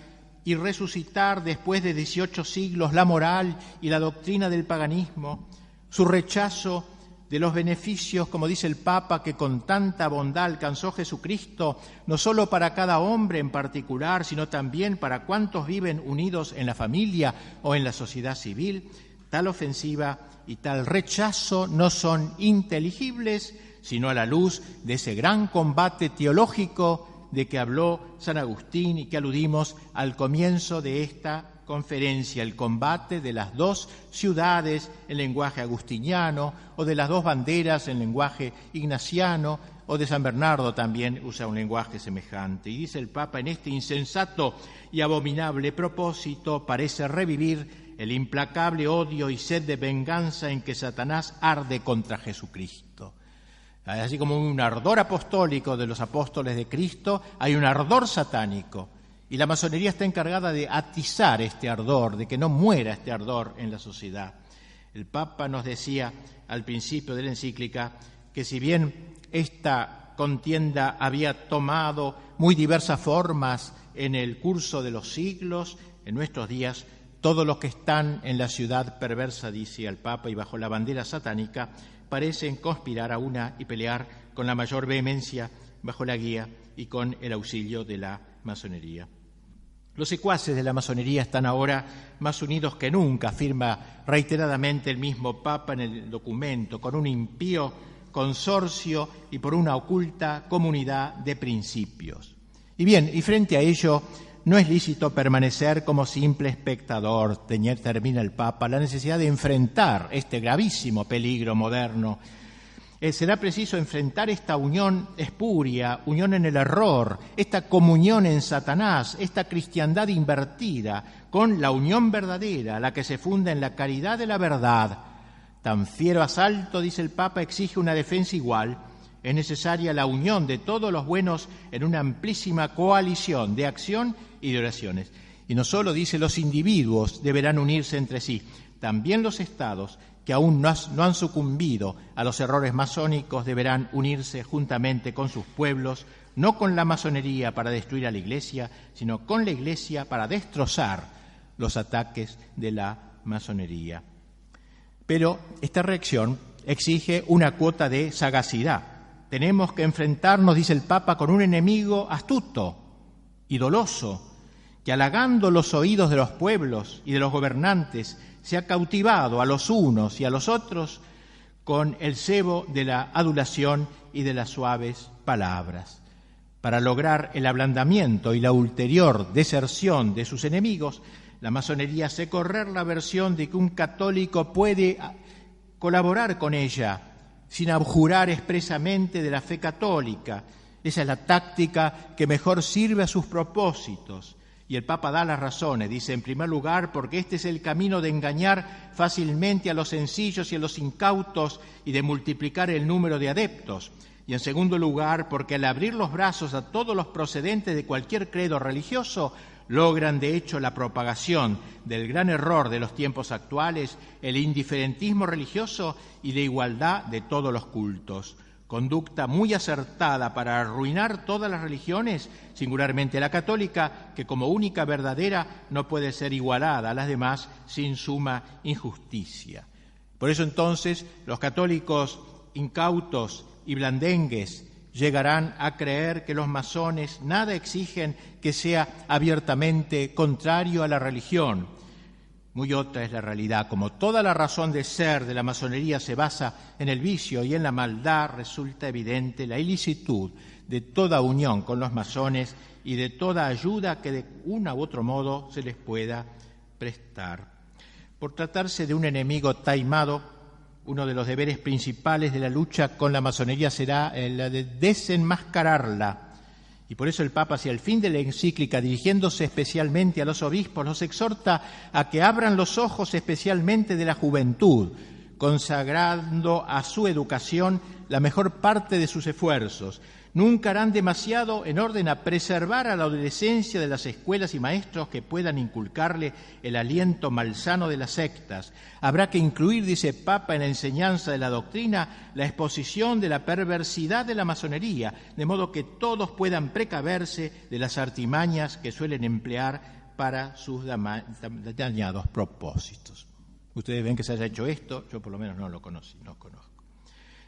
y resucitar después de 18 siglos la moral y la doctrina del paganismo, su rechazo de los beneficios, como dice el Papa, que con tanta bondad alcanzó Jesucristo, no solo para cada hombre en particular, sino también para cuantos viven unidos en la familia o en la sociedad civil. Tal ofensiva y tal rechazo no son inteligibles, sino a la luz de ese gran combate teológico de que habló San Agustín y que aludimos al comienzo de esta conferencia, el combate de las dos ciudades en lenguaje agustiniano, o de las dos banderas en lenguaje ignaciano, o de San Bernardo también usa un lenguaje semejante. Y dice el Papa, en este insensato y abominable propósito parece revivir el implacable odio y sed de venganza en que Satanás arde contra Jesucristo. Así como un ardor apostólico de los apóstoles de Cristo, hay un ardor satánico. Y la masonería está encargada de atizar este ardor, de que no muera este ardor en la sociedad. El Papa nos decía al principio de la encíclica que si bien esta contienda había tomado muy diversas formas en el curso de los siglos, en nuestros días, todos los que están en la ciudad perversa, dice el Papa, y bajo la bandera satánica, parecen conspirar a una y pelear con la mayor vehemencia bajo la guía y con el auxilio de la masonería. Los secuaces de la masonería están ahora más unidos que nunca, afirma reiteradamente el mismo Papa en el documento, con un impío consorcio y por una oculta comunidad de principios. Y bien, y frente a ello, no es lícito permanecer como simple espectador, termina el Papa, la necesidad de enfrentar este gravísimo peligro moderno. Será preciso enfrentar esta unión espuria, unión en el error, esta comunión en Satanás, esta cristiandad invertida, con la unión verdadera, la que se funda en la caridad de la verdad. Tan fiero asalto, dice el Papa, exige una defensa igual. Es necesaria la unión de todos los buenos en una amplísima coalición de acción y de oraciones. Y no solo, dice, los individuos deberán unirse entre sí, también los estados que aún no han sucumbido a los errores masónicos deberán unirse juntamente con sus pueblos, no con la masonería para destruir a la Iglesia, sino con la Iglesia para destrozar los ataques de la masonería. Pero esta reacción exige una cuota de sagacidad. Tenemos que enfrentarnos, dice el Papa, con un enemigo astuto y doloso, que halagando los oídos de los pueblos y de los gobernantes, se ha cautivado a los unos y a los otros con el cebo de la adulación y de las suaves palabras. Para lograr el ablandamiento y la ulterior deserción de sus enemigos, la masonería hace correr la versión de que un católico puede colaborar con ella sin abjurar expresamente de la fe católica. Esa es la táctica que mejor sirve a sus propósitos. Y el Papa da las razones, dice, en primer lugar, porque este es el camino de engañar fácilmente a los sencillos y a los incautos y de multiplicar el número de adeptos. Y en segundo lugar, porque al abrir los brazos a todos los procedentes de cualquier credo religioso, logran de hecho la propagación del gran error de los tiempos actuales, el indiferentismo religioso y la igualdad de todos los cultos. Conducta muy acertada para arruinar todas las religiones, singularmente la católica, que como única verdadera no puede ser igualada a las demás sin suma injusticia. Por eso entonces los católicos incautos y blandengues Llegarán a creer que los masones nada exigen que sea abiertamente contrario a la religión. Muy otra es la realidad. Como toda la razón de ser de la masonería se basa en el vicio y en la maldad, resulta evidente la ilicitud de toda unión con los masones y de toda ayuda que de una u otro modo se les pueda prestar. Por tratarse de un enemigo taimado, uno de los deberes principales de la lucha con la masonería será la de desenmascararla. Y por eso el Papa, hacia el fin de la encíclica, dirigiéndose especialmente a los obispos, los exhorta a que abran los ojos especialmente de la juventud, consagrando a su educación la mejor parte de sus esfuerzos. Nunca harán demasiado en orden a preservar a la adolescencia de las escuelas y maestros que puedan inculcarle el aliento malsano de las sectas. Habrá que incluir, dice Papa, en la enseñanza de la doctrina la exposición de la perversidad de la masonería, de modo que todos puedan precaverse de las artimañas que suelen emplear para sus dañados propósitos. Ustedes ven que se haya hecho esto, yo por lo menos no conozco.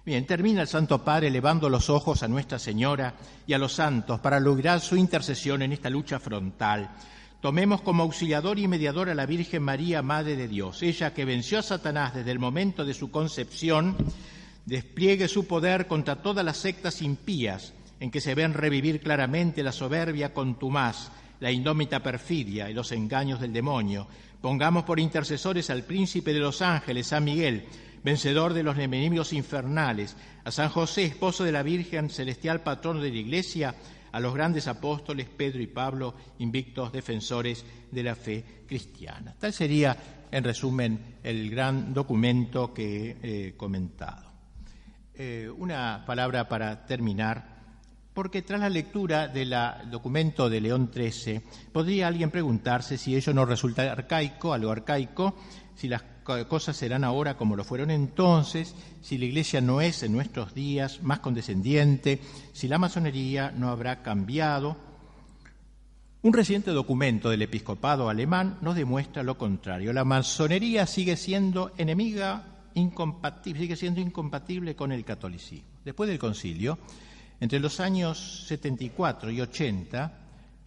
Bien, termina el Santo Padre elevando los ojos a Nuestra Señora y a los santos para lograr su intercesión en esta lucha frontal. Tomemos como auxiliador y mediador a la Virgen María, Madre de Dios. Ella, que venció a Satanás desde el momento de su concepción, despliegue su poder contra todas las sectas impías en que se ven revivir claramente la soberbia contumaz, la indómita perfidia y los engaños del demonio. Pongamos por intercesores al Príncipe de los Ángeles, San Miguel, vencedor de los enemigos infernales, a San José, esposo de la Virgen celestial, patrono de la Iglesia, a los grandes apóstoles Pedro y Pablo, invictos defensores de la fe cristiana. Tal sería, en resumen, el gran documento que he comentado. Una palabra para terminar, porque tras la lectura del documento de León XIII, podría alguien preguntarse si ello no resulta arcaico, algo arcaico, si las cosas serán ahora como lo fueron entonces, si la Iglesia no es en nuestros días más condescendiente, si la masonería no habrá cambiado. Un reciente documento del episcopado alemán nos demuestra lo contrario. La masonería sigue siendo incompatible con el catolicismo. Después del concilio, entre los años 74 y 80,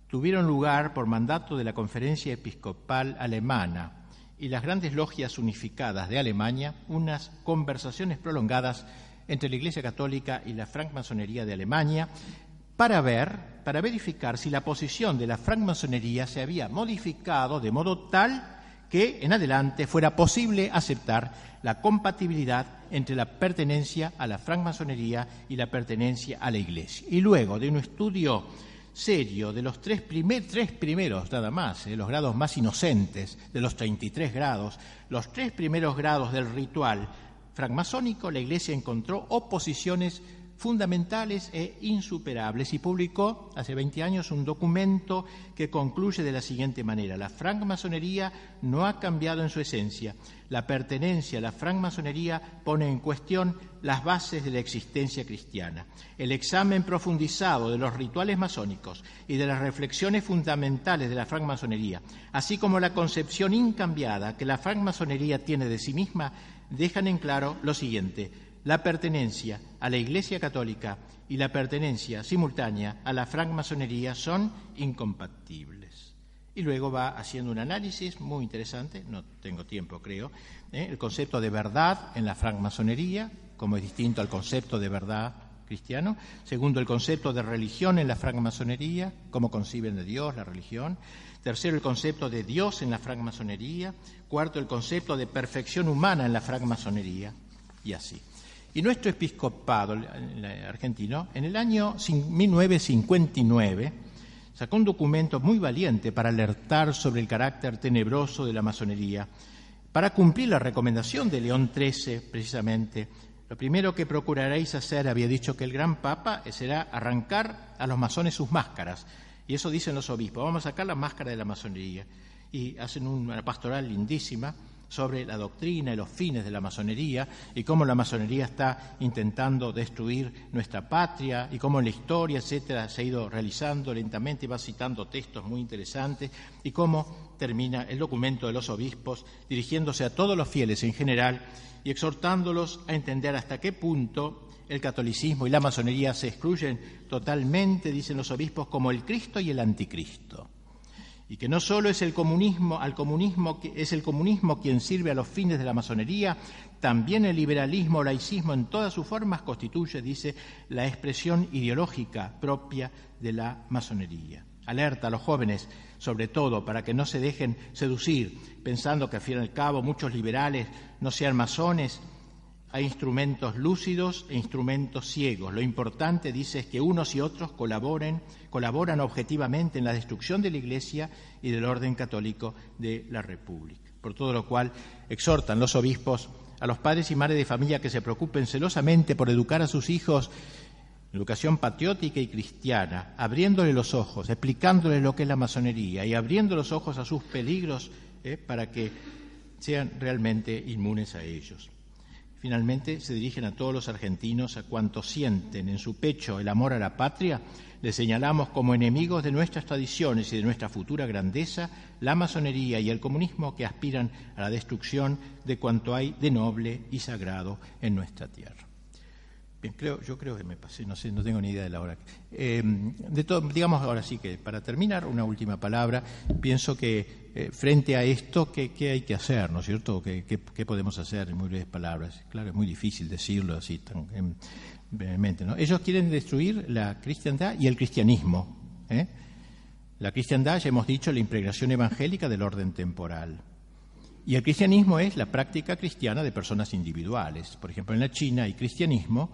tuvieron lugar, por mandato de la Conferencia Episcopal Alemana y las grandes logias unificadas de Alemania, unas conversaciones prolongadas entre la Iglesia Católica y la francmasonería de Alemania para verificar si la posición de la francmasonería se había modificado de modo tal que en adelante fuera posible aceptar la compatibilidad entre la pertenencia a la francmasonería y la pertenencia a la Iglesia. Y luego de un estudio serio de los tres primeros nada más, los grados más inocentes de los 33 grados, los 3 primeros grados del ritual francmasónico, la Iglesia encontró oposiciones fundamentales e insuperables y publicó hace 20 años un documento que concluye de la siguiente manera: la francmasonería no ha cambiado en su esencia. La pertenencia a la francmasonería pone en cuestión las bases de la existencia cristiana. El examen profundizado de los rituales masónicos y de las reflexiones fundamentales de la francmasonería, así como la concepción incambiada que la francmasonería tiene de sí misma, dejan en claro lo siguiente: la pertenencia a la Iglesia Católica y la pertenencia simultánea a la francmasonería son incompatibles. Y luego va haciendo un análisis muy interesante, no tengo tiempo creo, el concepto de verdad en la francmasonería, como es distinto al concepto de verdad cristiano. Segundo, el concepto de religión en la francmasonería, cómo conciben de Dios la religión. Tercero, el concepto de Dios en la francmasonería. Cuarto, el concepto de perfección humana en la francmasonería, y así. Y nuestro episcopado argentino, en el año 1959, sacó un documento muy valiente para alertar sobre el carácter tenebroso de la masonería. Para cumplir la recomendación de León XIII, precisamente, lo primero que procuraréis hacer, había dicho que el gran Papa, será arrancar a los masones sus máscaras. Y eso dicen los obispos: vamos a sacar la máscara de la masonería. Y hacen una pastoral lindísima sobre la doctrina y los fines de la masonería y cómo la masonería está intentando destruir nuestra patria y cómo en la historia, etcétera, se ha ido realizando lentamente, y va citando textos muy interesantes, y cómo termina el documento de los obispos dirigiéndose a todos los fieles en general y exhortándolos a entender hasta qué punto el catolicismo y la masonería se excluyen totalmente, dicen los obispos, como el Cristo y el anticristo. Y que no solo es el comunismo quien sirve a los fines de la masonería, también el liberalismo o laicismo en todas sus formas constituye, dice, la expresión ideológica propia de la masonería. Alerta a los jóvenes, sobre todo, para que no se dejen seducir, pensando que al fin y al cabo muchos liberales no sean masones. Hay instrumentos lúcidos e instrumentos ciegos. Lo importante, dice, es que unos y otros colaboran objetivamente en la destrucción de la Iglesia y del orden católico de la República. Por todo lo cual, exhortan los obispos a los padres y madres de familia que se preocupen celosamente por educar a sus hijos en educación patriótica y cristiana, abriéndole los ojos, explicándoles lo que es la masonería y abriendo los ojos a sus peligros para que sean realmente inmunes a ellos. Finalmente, se dirigen a todos los argentinos, a cuantos sienten en su pecho el amor a la patria. Les señalamos como enemigos de nuestras tradiciones y de nuestra futura grandeza la masonería y el comunismo que aspiran a la destrucción de cuanto hay de noble y sagrado en nuestra tierra. Bien, yo creo que me pasé, no sé, no tengo ni idea de la hora. Digamos ahora sí que, para terminar, una última palabra. Pienso que frente a esto, ¿qué hay que hacer, no es cierto? ¿Qué podemos hacer en muy breves palabras? Claro, es muy difícil decirlo así tan brevemente, ¿no? Ellos quieren destruir la cristiandad y el cristianismo. La cristiandad, ya hemos dicho, la impregnación evangélica del orden temporal. Y el cristianismo es la práctica cristiana de personas individuales. Por ejemplo, en la China hay cristianismo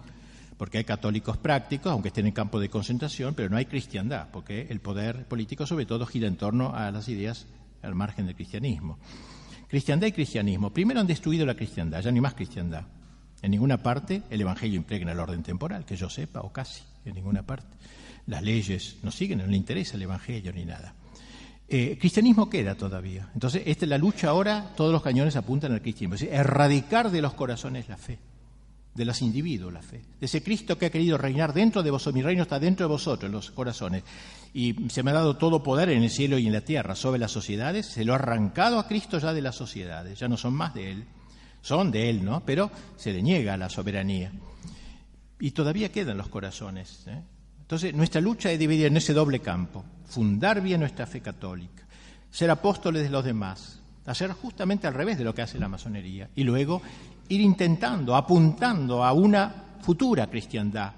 porque hay católicos prácticos, aunque estén en campo de concentración, pero no hay cristiandad, porque el poder político sobre todo gira en torno a las ideas al margen del cristianismo. Cristiandad y cristianismo. Primero han destruido la cristiandad, ya ni más cristiandad. En ninguna parte el Evangelio impregna el orden temporal, que yo sepa, o casi, en ninguna parte. Las leyes no siguen, no le interesa el Evangelio ni nada. Cristianismo queda todavía. Entonces, esta es la lucha ahora, todos los cañones apuntan al cristianismo. Es decir, erradicar de los corazones la fe, de los individuos la fe, de ese Cristo que ha querido reinar dentro de vosotros. Mi reino está dentro de vosotros, en los corazones. Y se me ha dado todo poder en el cielo y en la tierra sobre las sociedades. Se lo ha arrancado a Cristo ya de las sociedades. Ya no son más de Él. Son de Él, ¿no? Pero se le niega la soberanía. Y todavía quedan los corazones, Entonces, nuestra lucha es dividida en ese doble campo: fundar bien nuestra fe católica, ser apóstoles de los demás, hacer justamente al revés de lo que hace la masonería, y luego ir intentando, apuntando a una futura cristiandad,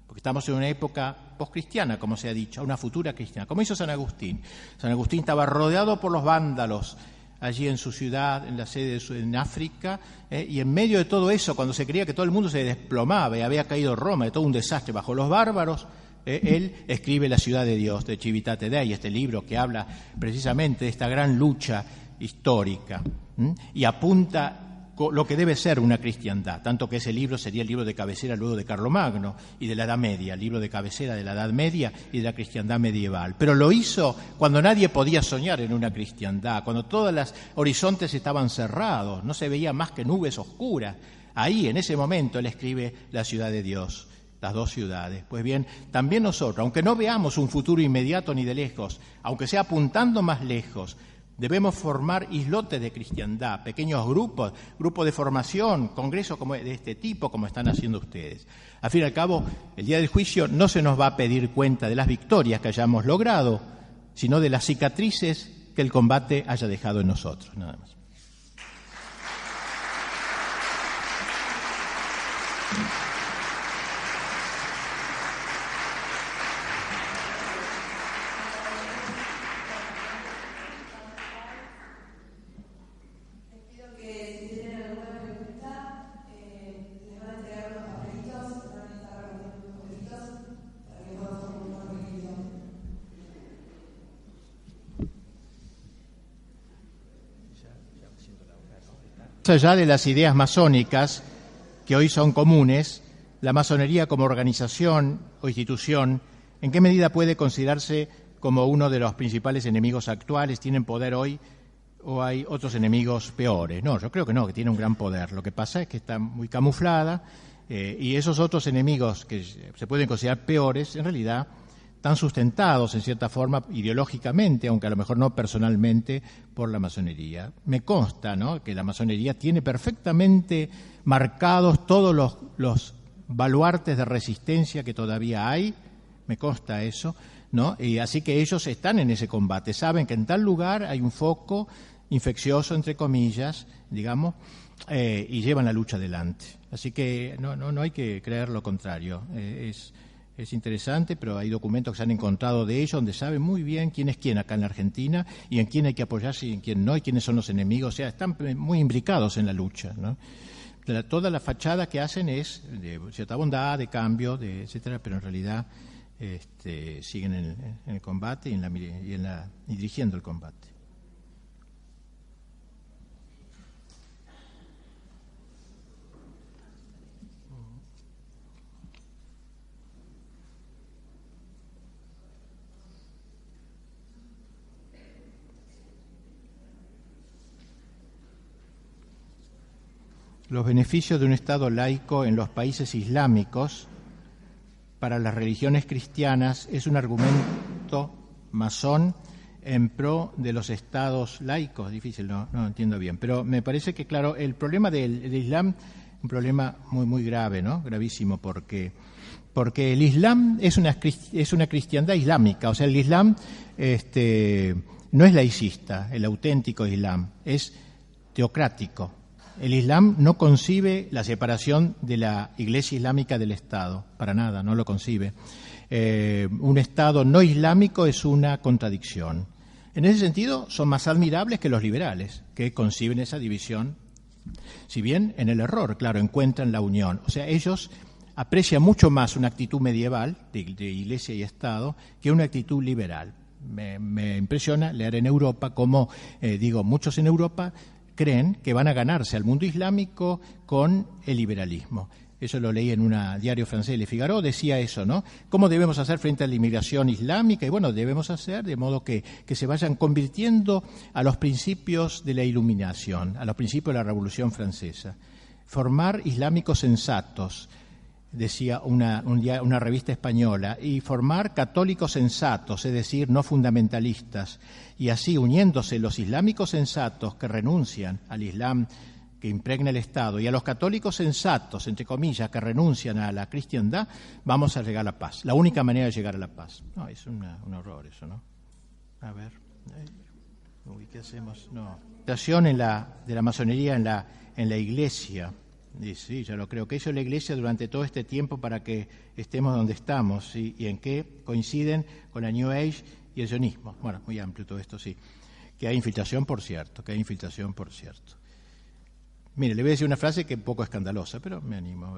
porque estamos en una época poscristiana, como se ha dicho, a una futura cristiana, como hizo San Agustín. San Agustín estaba rodeado por los vándalos, allí en su ciudad, en la sede en África, y en medio de todo eso, cuando se creía que todo el mundo se desplomaba y había caído Roma, de todo un desastre bajo los bárbaros, él escribe La ciudad de Dios, de Civitate Dei, este libro que habla precisamente de esta gran lucha histórica, y apunta lo que debe ser una cristiandad, tanto que ese libro sería el libro de cabecera luego de Carlomagno y de la Edad Media, el libro de cabecera de la Edad Media y de la cristiandad medieval. Pero lo hizo cuando nadie podía soñar en una cristiandad, cuando todos los horizontes estaban cerrados, no se veía más que nubes oscuras. Ahí, en ese momento, él escribe La ciudad de Dios, las dos ciudades. Pues bien, también nosotros, aunque no veamos un futuro inmediato ni de lejos, aunque sea apuntando más lejos, debemos formar islotes de cristiandad, pequeños grupos de formación, congresos como de este tipo, como están haciendo ustedes. Al fin y al cabo, el día del juicio no se nos va a pedir cuenta de las victorias que hayamos logrado, sino de las cicatrices que el combate haya dejado en nosotros, nada más. Más allá de las ideas masónicas, que hoy son comunes, la masonería como organización o institución, ¿en qué medida puede considerarse como uno de los principales enemigos actuales? ¿Tienen poder hoy o hay otros enemigos peores? No, yo creo que no, que tiene un gran poder. Lo que pasa es que está muy camuflada y esos otros enemigos que se pueden considerar peores, en realidad están sustentados en cierta forma ideológicamente, aunque a lo mejor no personalmente, por la masonería. Me consta, ¿no?, que la masonería tiene perfectamente marcados todos los baluartes de resistencia que todavía hay, me consta eso, ¿no? Y así que ellos están en ese combate, saben que en tal lugar hay un foco infeccioso, entre comillas, digamos, y llevan la lucha adelante. Así que no hay que creer lo contrario. Es interesante, pero hay documentos que se han encontrado de ellos donde saben muy bien quién es quién acá en la Argentina y en quién hay que apoyarse y en quién no, y quiénes son los enemigos. O sea, están muy imbricados en la lucha, ¿no? Toda la fachada que hacen es de cierta bondad, de cambio, etcétera, pero en realidad siguen en el combate y dirigiendo el combate. Los beneficios de un Estado laico en los países islámicos para las religiones cristianas es un argumento masón en pro de los estados laicos. Difícil, no entiendo bien. Pero me parece que, claro, el problema del Islam es un problema muy, muy grave, ¿no? Gravísimo, porque el Islam es una cristiandad islámica. O sea, el Islam no es laicista, el auténtico Islam, es teocrático. El Islam no concibe la separación de la Iglesia Islámica del Estado, para nada, no lo concibe. Un Estado no islámico es una contradicción. En ese sentido, son más admirables que los liberales, que conciben esa división, si bien en el error, claro, encuentran la unión. O sea, ellos aprecian mucho más una actitud medieval de Iglesia y Estado que una actitud liberal. Me impresiona leer en Europa cómo, muchos en Europa creen que van a ganarse al mundo islámico con el liberalismo. Eso lo leí en un diario francés, Le Figaro, decía eso, ¿no? ¿Cómo debemos hacer frente a la inmigración islámica? Y bueno, debemos hacer de modo que se vayan convirtiendo a los principios de la Iluminación, a los principios de la Revolución Francesa. Formar islámicos sensatos, decía una revista española, y formar católicos sensatos, es decir, no fundamentalistas, y así uniéndose los islámicos sensatos que renuncian al Islam que impregna el Estado y a los católicos sensatos, entre comillas, que renuncian a la cristiandad, vamos a llegar a la paz. La única manera de llegar a la paz. No, es un horror eso, ¿no? A ver, ¿qué hacemos? No. De la masonería en la Iglesia. Y sí, yo lo creo que hizo la Iglesia durante todo este tiempo para que estemos donde estamos, ¿sí? Y en qué coinciden con la New Age y el sionismo. Bueno, muy amplio todo esto, sí. Que hay infiltración, por cierto. Mire, le voy a decir una frase que es un poco escandalosa, pero me animo.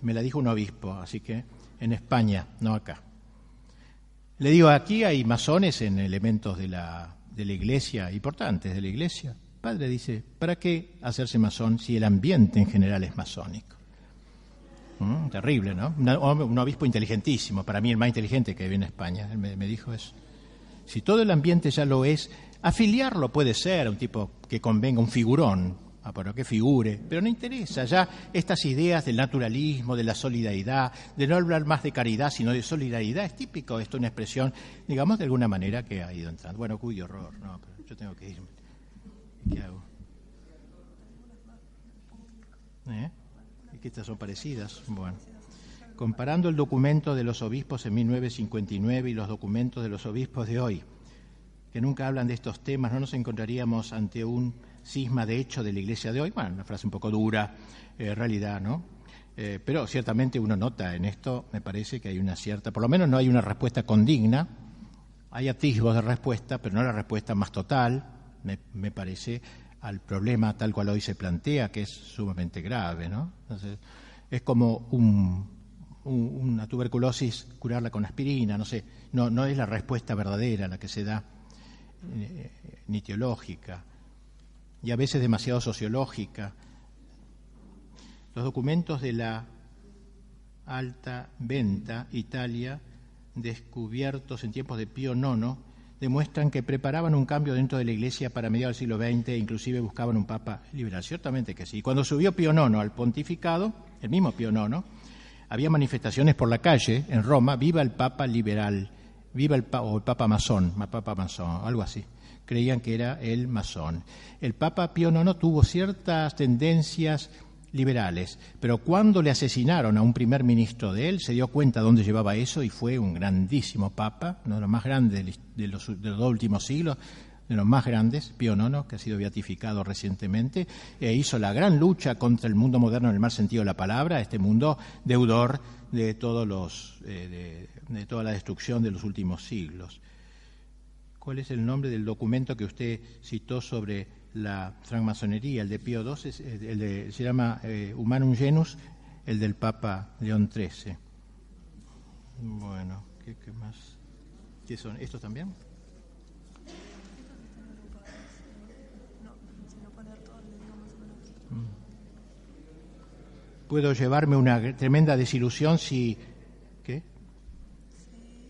Me la dijo un obispo, así que en España, no acá. Le digo, aquí hay masones en elementos de la Iglesia, importantes de la Iglesia. Padre dice, ¿para qué hacerse masón si el ambiente en general es masónico? Terrible, ¿no? Un obispo inteligentísimo, para mí el más inteligente que viene a España, él me dijo eso. Si todo el ambiente ya lo es, afiliarlo puede ser a un tipo que convenga, un figurón, pero que figure, pero no interesa ya estas ideas del naturalismo, de la solidaridad, de no hablar más de caridad, sino de solidaridad, es típico esto, una expresión, digamos, de alguna manera que ha ido entrando. Bueno, cuyo horror, no, pero yo tengo que irme. ¿Qué hago? ¿Y que estas son parecidas? Bueno, comparando el documento de los obispos en 1959 y los documentos de los obispos de hoy, que nunca hablan de estos temas, no nos encontraríamos ante un cisma de hecho de la Iglesia de hoy. Bueno, una frase un poco dura, realidad, ¿no? Pero ciertamente uno nota en esto, me parece que hay una cierta, por lo menos no hay una respuesta condigna, hay atisbos de respuesta, pero no la respuesta más total, me parece, al problema tal cual hoy se plantea, que es sumamente grave, ¿no? Entonces, es como una tuberculosis, curarla con aspirina, no sé, no es la respuesta verdadera la que se da, ni teológica, y a veces demasiado sociológica. Los documentos de la Alta Venta, Italia, descubiertos en tiempos de Pío IX, demuestran que preparaban un cambio dentro de la Iglesia para mediados del siglo XX e inclusive buscaban un papa liberal. Ciertamente que sí. Cuando subió Pío IX al pontificado, el mismo Pío IX, había manifestaciones por la calle en Roma, viva el papa liberal, viva el papa masón, algo así. Creían que era el masón. El papa Pío IX tuvo ciertas tendencias liberales. Pero cuando le asesinaron a un primer ministro de él, se dio cuenta dónde llevaba eso y fue un grandísimo papa, uno de los más grandes de los dos últimos siglos, de los más grandes, Pío IX, que ha sido beatificado recientemente, e hizo la gran lucha contra el mundo moderno en el mal sentido de la palabra, este mundo deudor de todos de toda la destrucción de los últimos siglos. ¿Cuál es el nombre del documento que usted citó sobre la francmasonería? El de Pío II, se llama Humanum Genus, el del Papa León XIII. Bueno, ¿qué más? ¿Qué son? ¿Estos también? Puedo llevarme una tremenda desilusión si... ¿Qué?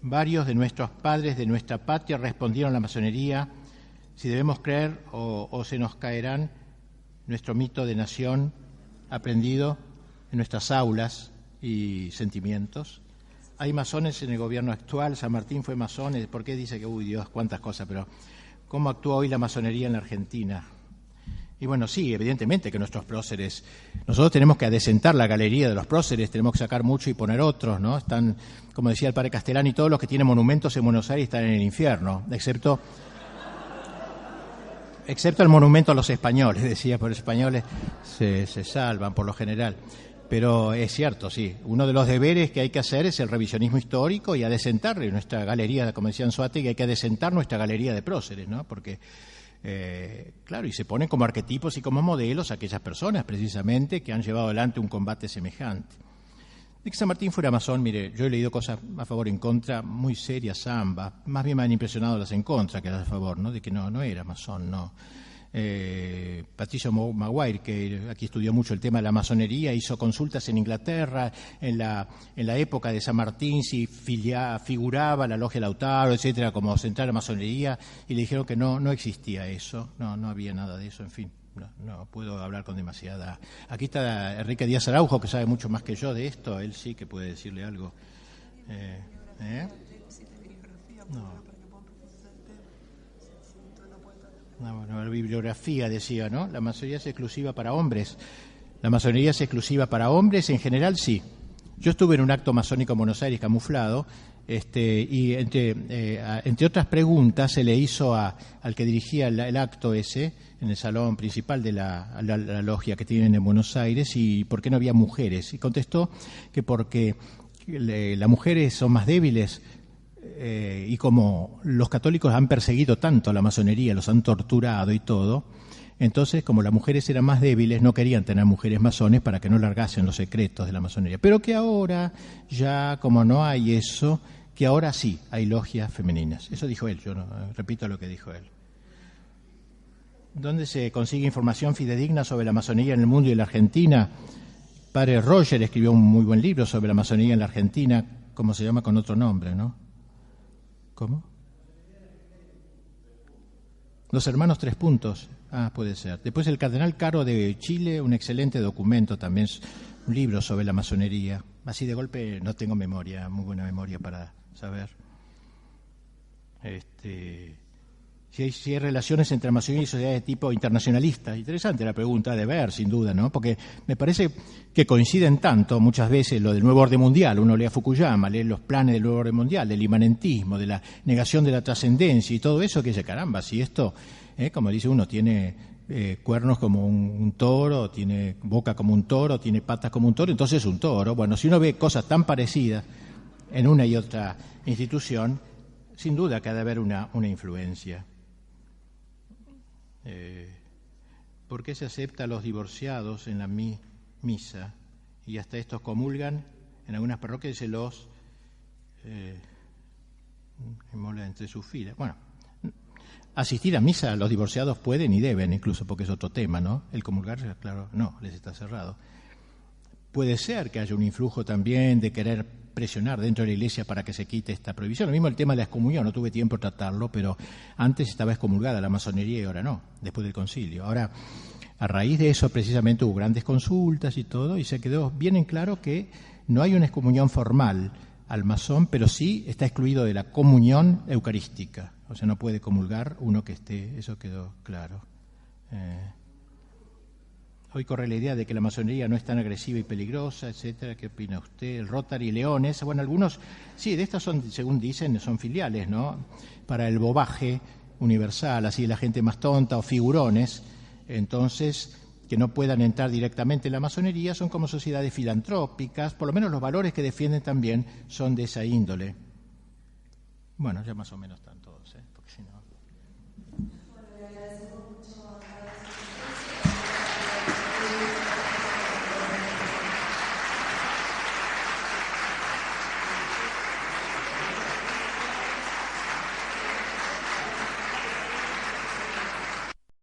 Varios de nuestros padres de nuestra patria respondieron a la masonería. Si debemos creer o se nos caerán nuestro mito de nación aprendido en nuestras aulas y sentimientos. Hay masones en el gobierno actual. San Martín fue masón. ¿Por qué dice que, uy, Dios, cuántas cosas? Pero ¿cómo actúa hoy la masonería en la Argentina? Y bueno, sí, evidentemente que nuestros próceres, nosotros tenemos que adecentar la galería de los próceres, tenemos que sacar mucho y poner otros, ¿no? Están, como decía el padre Castellani, todos los que tienen monumentos en Buenos Aires están en el infierno, excepto el monumento a los españoles, decía, por los españoles se salvan por lo general. Pero es cierto, sí, uno de los deberes que hay que hacer es el revisionismo histórico y adecentar nuestra galería, como decía Anzoátegui, hay que adecentar nuestra galería de próceres, ¿no? Porque claro, y se ponen como arquetipos y como modelos aquellas personas precisamente que han llevado adelante un combate semejante. De que San Martín fuera masón, mire, yo he leído cosas a favor y en contra muy serias ambas, más bien me han impresionado las en contra que las a favor, ¿no? De que no era masón, no. Patricio Maguire, que aquí estudió mucho el tema de la masonería, hizo consultas en Inglaterra en la época de San Martín, si figuraba la logia Lautaro, etcétera, como central de la masonería, y le dijeron que no existía eso, no había nada de eso, en fin. No puedo hablar con demasiada... Aquí está Enrique Díaz Araujo, que sabe mucho más que yo de esto, él sí que puede decirle algo. Bueno, la bibliografía decía, ¿no? La masonería es exclusiva para hombres. La masonería es exclusiva para hombres, en general sí. Yo estuve en un acto masónico en Buenos Aires camuflado, y entre otras preguntas se le hizo al que dirigía el acto ese, en el salón principal de la logia que tienen en Buenos Aires, y por qué no había mujeres. Y contestó que porque las mujeres son más débiles, y como los católicos han perseguido tanto a la masonería, los han torturado y todo, entonces como las mujeres eran más débiles no querían tener mujeres masones para que no largasen los secretos de la masonería, pero que ahora ya como no hay eso, que ahora sí hay logias femeninas. Eso dijo él, yo no, repito lo que dijo él. ¿Dónde se consigue información fidedigna sobre la masonería en el mundo y en la Argentina? Padre Roger escribió un muy buen libro sobre la masonería en la Argentina, ¿cómo se llama? Con otro nombre, ¿no? ¿Cómo? Los hermanos Tres Puntos. Ah, puede ser. Después el Cardenal Caro de Chile, un excelente documento también, un libro sobre la masonería. Así de golpe no tengo memoria, muy buena memoria para saber. Si hay relaciones entre masonería y sociedades de tipo internacionalista. Interesante la pregunta, de ver, sin duda, ¿no? Porque me parece que coinciden tanto muchas veces lo del nuevo orden mundial. Uno lee a Fukuyama, lee los planes del nuevo orden mundial, del inmanentismo, de la negación de la trascendencia y todo eso, que dice, caramba, si esto, como dice uno, tiene cuernos como un toro, tiene boca como un toro, tiene patas como un toro, entonces es un toro. Bueno, si uno ve cosas tan parecidas en una y otra institución, sin duda que ha de haber una influencia. ¿Por qué se acepta a los divorciados en la misa y hasta estos comulgan? En algunas parroquias se los mola entre sus filas. Bueno, asistir a misa los divorciados pueden y deben, incluso porque es otro tema, ¿no? El comulgar, claro, no, les está cerrado. Puede ser que haya un influjo también de querer presionar dentro de la Iglesia para que se quite esta prohibición. Lo mismo el tema de la excomunión, no tuve tiempo de tratarlo, pero antes estaba excomulgada la masonería y ahora no, después del concilio. Ahora, a raíz de eso precisamente hubo grandes consultas y todo, y se quedó bien en claro que no hay una excomunión formal al masón, pero sí está excluido de la comunión eucarística. O sea, no puede comulgar uno que esté, eso quedó claro. hoy corre la idea de que la masonería no es tan agresiva y peligrosa, etcétera. ¿Qué opina usted? El Rotary Leones, bueno, algunos, sí, de estas son, según dicen, son filiales, ¿no? Para el bobaje universal, así la gente más tonta o figurones, entonces, que no puedan entrar directamente en la masonería, son como sociedades filantrópicas, por lo menos los valores que defienden también son de esa índole. Bueno, ya más o menos están todos, porque si no... Bueno, le agradecemos mucho a